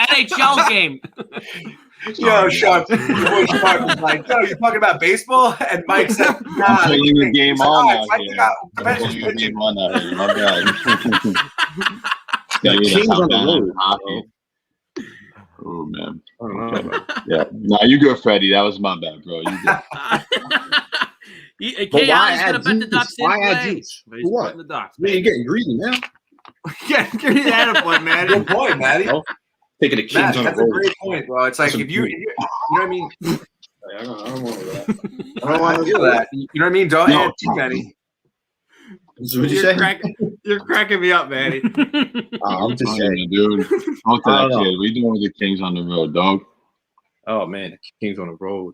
NHL game. Yo, Sharp, Sharp was like, "Yo, you talking about baseball?" And Mike said, "Nah, I'm putting the game on out here. I'm putting the game on out here. My bad." The Kings on the road. Oh man. Okay. Yeah. No, you good, Freddie. That was my bad, bro. You good. K.I.'s gonna bet the Ducks in play. He's what? The Ducks. Man, you're getting greedy now. Yeah, give me that point, man. Good point, Matty. Taking the Kings on the road. That's a great point, bro. It's like if you know what I mean. I don't want to do that. I don't want to do that. You know what I mean? Don't add too many. You're cracking me up, Manny. I'm just saying, dude. Fuck that kid. We doing with the Kings on the road, dog. Oh man, the Kings on the road.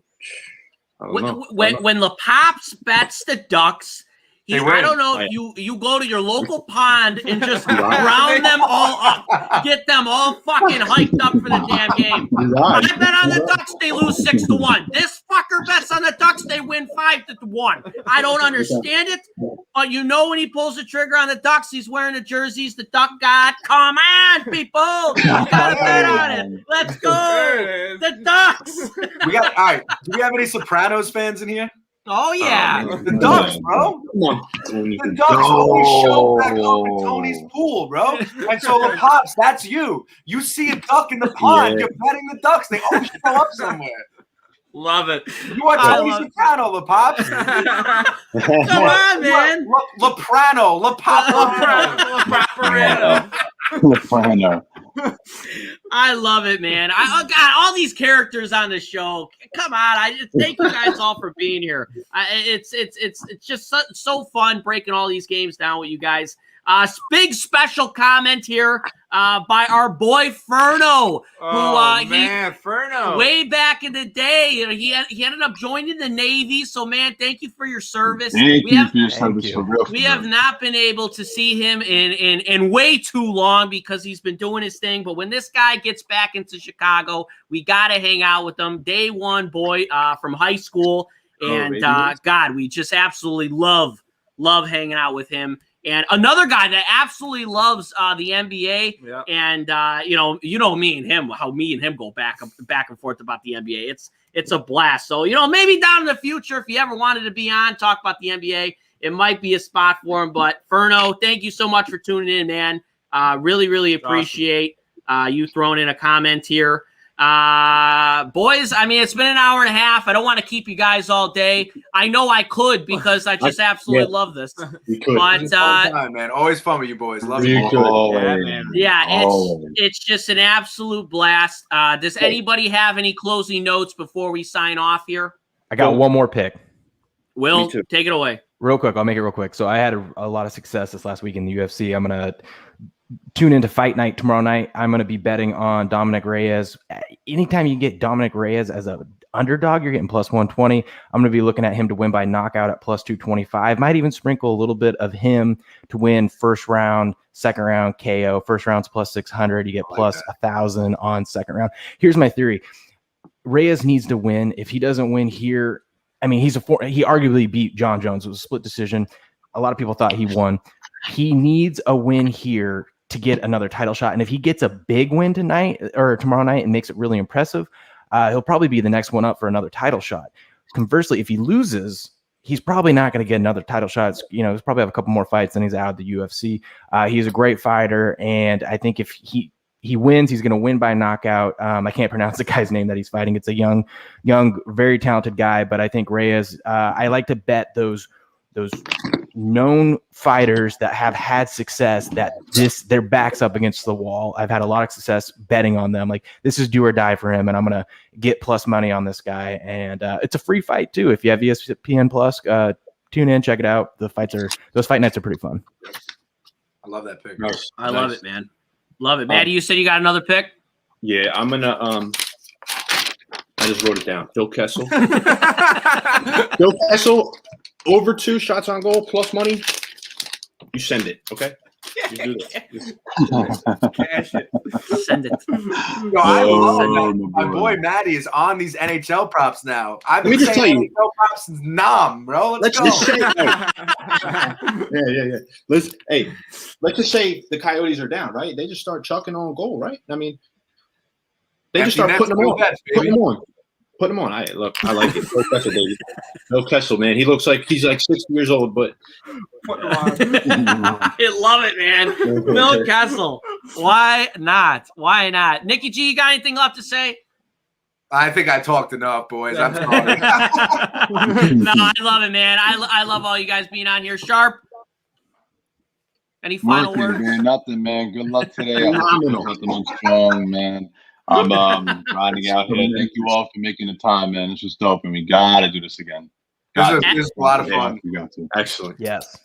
When LaPop's bets the Ducks, I don't know if you go to your local pond and just round them all up, get them all fucking hyped up for the damn game. I bet on the Ducks they lose 6-1. This fucker bets on the Ducks they win 5-1. I don't understand it, but when he pulls the trigger on the Ducks, he's wearing the jerseys. The Duck God, come on, people, you gotta bet on it. Let's go, the Ducks. All right. Do we have any Sopranos fans in here? Oh, yeah. The Ducks, bro. The Ducks always show back up in Tony's pool, bro. And so the Pops, that's you. You see a duck in the pond, you're betting the Ducks. They always show up somewhere. Love it. You are Tony Soprano, the Pops. Come on, man. Loprano. Loprano. I love it, man. God, all these characters on the show. Come on, thank you guys all for being here. It's just so fun breaking all these games down with you guys. Big special comment here by our boy Furno, Furno. Way back in the day, he ended up joining the Navy. So, man, thank you for your service. We have not been able to see him in way too long because he's been doing his thing. But when this guy gets back into Chicago, we got to hang out with him. Day one boy from high school. And, God, we just absolutely love hanging out with him. And another guy that absolutely loves the NBA, and you know me and him, how me and him go back and forth about the NBA. it's a blast. So, maybe down in the future, if you ever wanted to be on, talk about the NBA, it might be a spot for him. But Ferno, thank you so much for tuning in, man. Really, really appreciate you throwing in a comment here. Boys, it's been an hour and a half. I don't want to keep you guys all day. I know I could because I just absolutely love this. You could. But time, man. Always fun with you boys. Love you. Yeah, man. Yeah, it's just an absolute blast. Does anybody have any closing notes before we sign off here? I got one more pick. Will, take it away. Real quick, I'll make it real quick. So I had a lot of success this last week in the UFC. I'm going to tune into Fight Night tomorrow night. I'm going to be betting on Dominic Reyes. Anytime you get Dominic Reyes as a underdog, you're getting plus 120. I'm going to be looking at him to win by knockout at plus 225. Might even sprinkle a little bit of him to win first round, second round KO. First round's plus 600. You get plus 1,000 on second round. Here's my theory. Reyes needs to win. If he doesn't win here, he arguably beat John Jones. It was a split decision. A lot of people thought he won. He needs a win here to get another title shot. And if he gets a big win tonight or tomorrow night and makes it really impressive, he'll probably be the next one up for another title shot. Conversely, if he loses, he's probably not going to get another title shot. He's probably have a couple more fights, then he's out of the UFC. He's a great fighter. And I think if he wins, he's going to win by knockout. I can't pronounce the guy's name that he's fighting. It's a young, very talented guy. But I think Reyes, I like to bet those known fighters that have had success that their back's up against the wall. I've had a lot of success betting on them. Like, this is do or die for him, and I'm going to get plus money on this guy. And it's a free fight too. If you have ESPN Plus, tune in, check it out. Those fight nights are pretty fun. I love that pick. Nice. I love it, man. Love it. Maddie, you said you got another pick? Yeah, I'm going to I just wrote it down. Phil Kessel. Phil Kessel, over 2 shots on goal plus money. You send it, okay? You do this. Cash it. Send it. Yo, I love it. My boy Maddie is on these NHL props now. I've been saying NHL props since Nam, bro. Let's go. Just say, yeah. Let's just say the Coyotes are down, right? They just start chucking on goal, right? They just start putting them on. Put him on. I like it. Phil Kessel, baby. Phil Kessel, man. He looks like he's like 60 years old, but I love it, man. Phil Kessel. Why not? Why not? Nikki G, you got anything left to say? I think I talked enough, boys. I'm sorry. No, I love it, man. I love all you guys being on here. Sharp. Any final words? Man, nothing, man. Good luck today. I hope you guys are strong, man. I'm riding out here. Thank you all for making the time, man. This was dope, and we gotta do this again. This is a lot of fun. We got to. Excellent. Yes.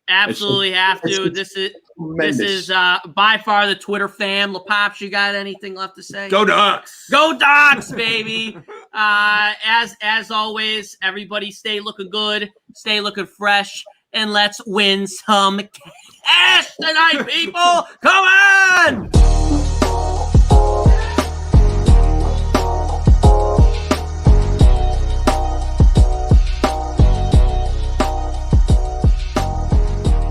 Absolutely have to. This is by far the Twitter fam. LaPops, you got anything left to say? Go Ducks. Go Ducks, baby. As always, everybody stay looking good, stay looking fresh, and let's win some cash tonight, people. Come on.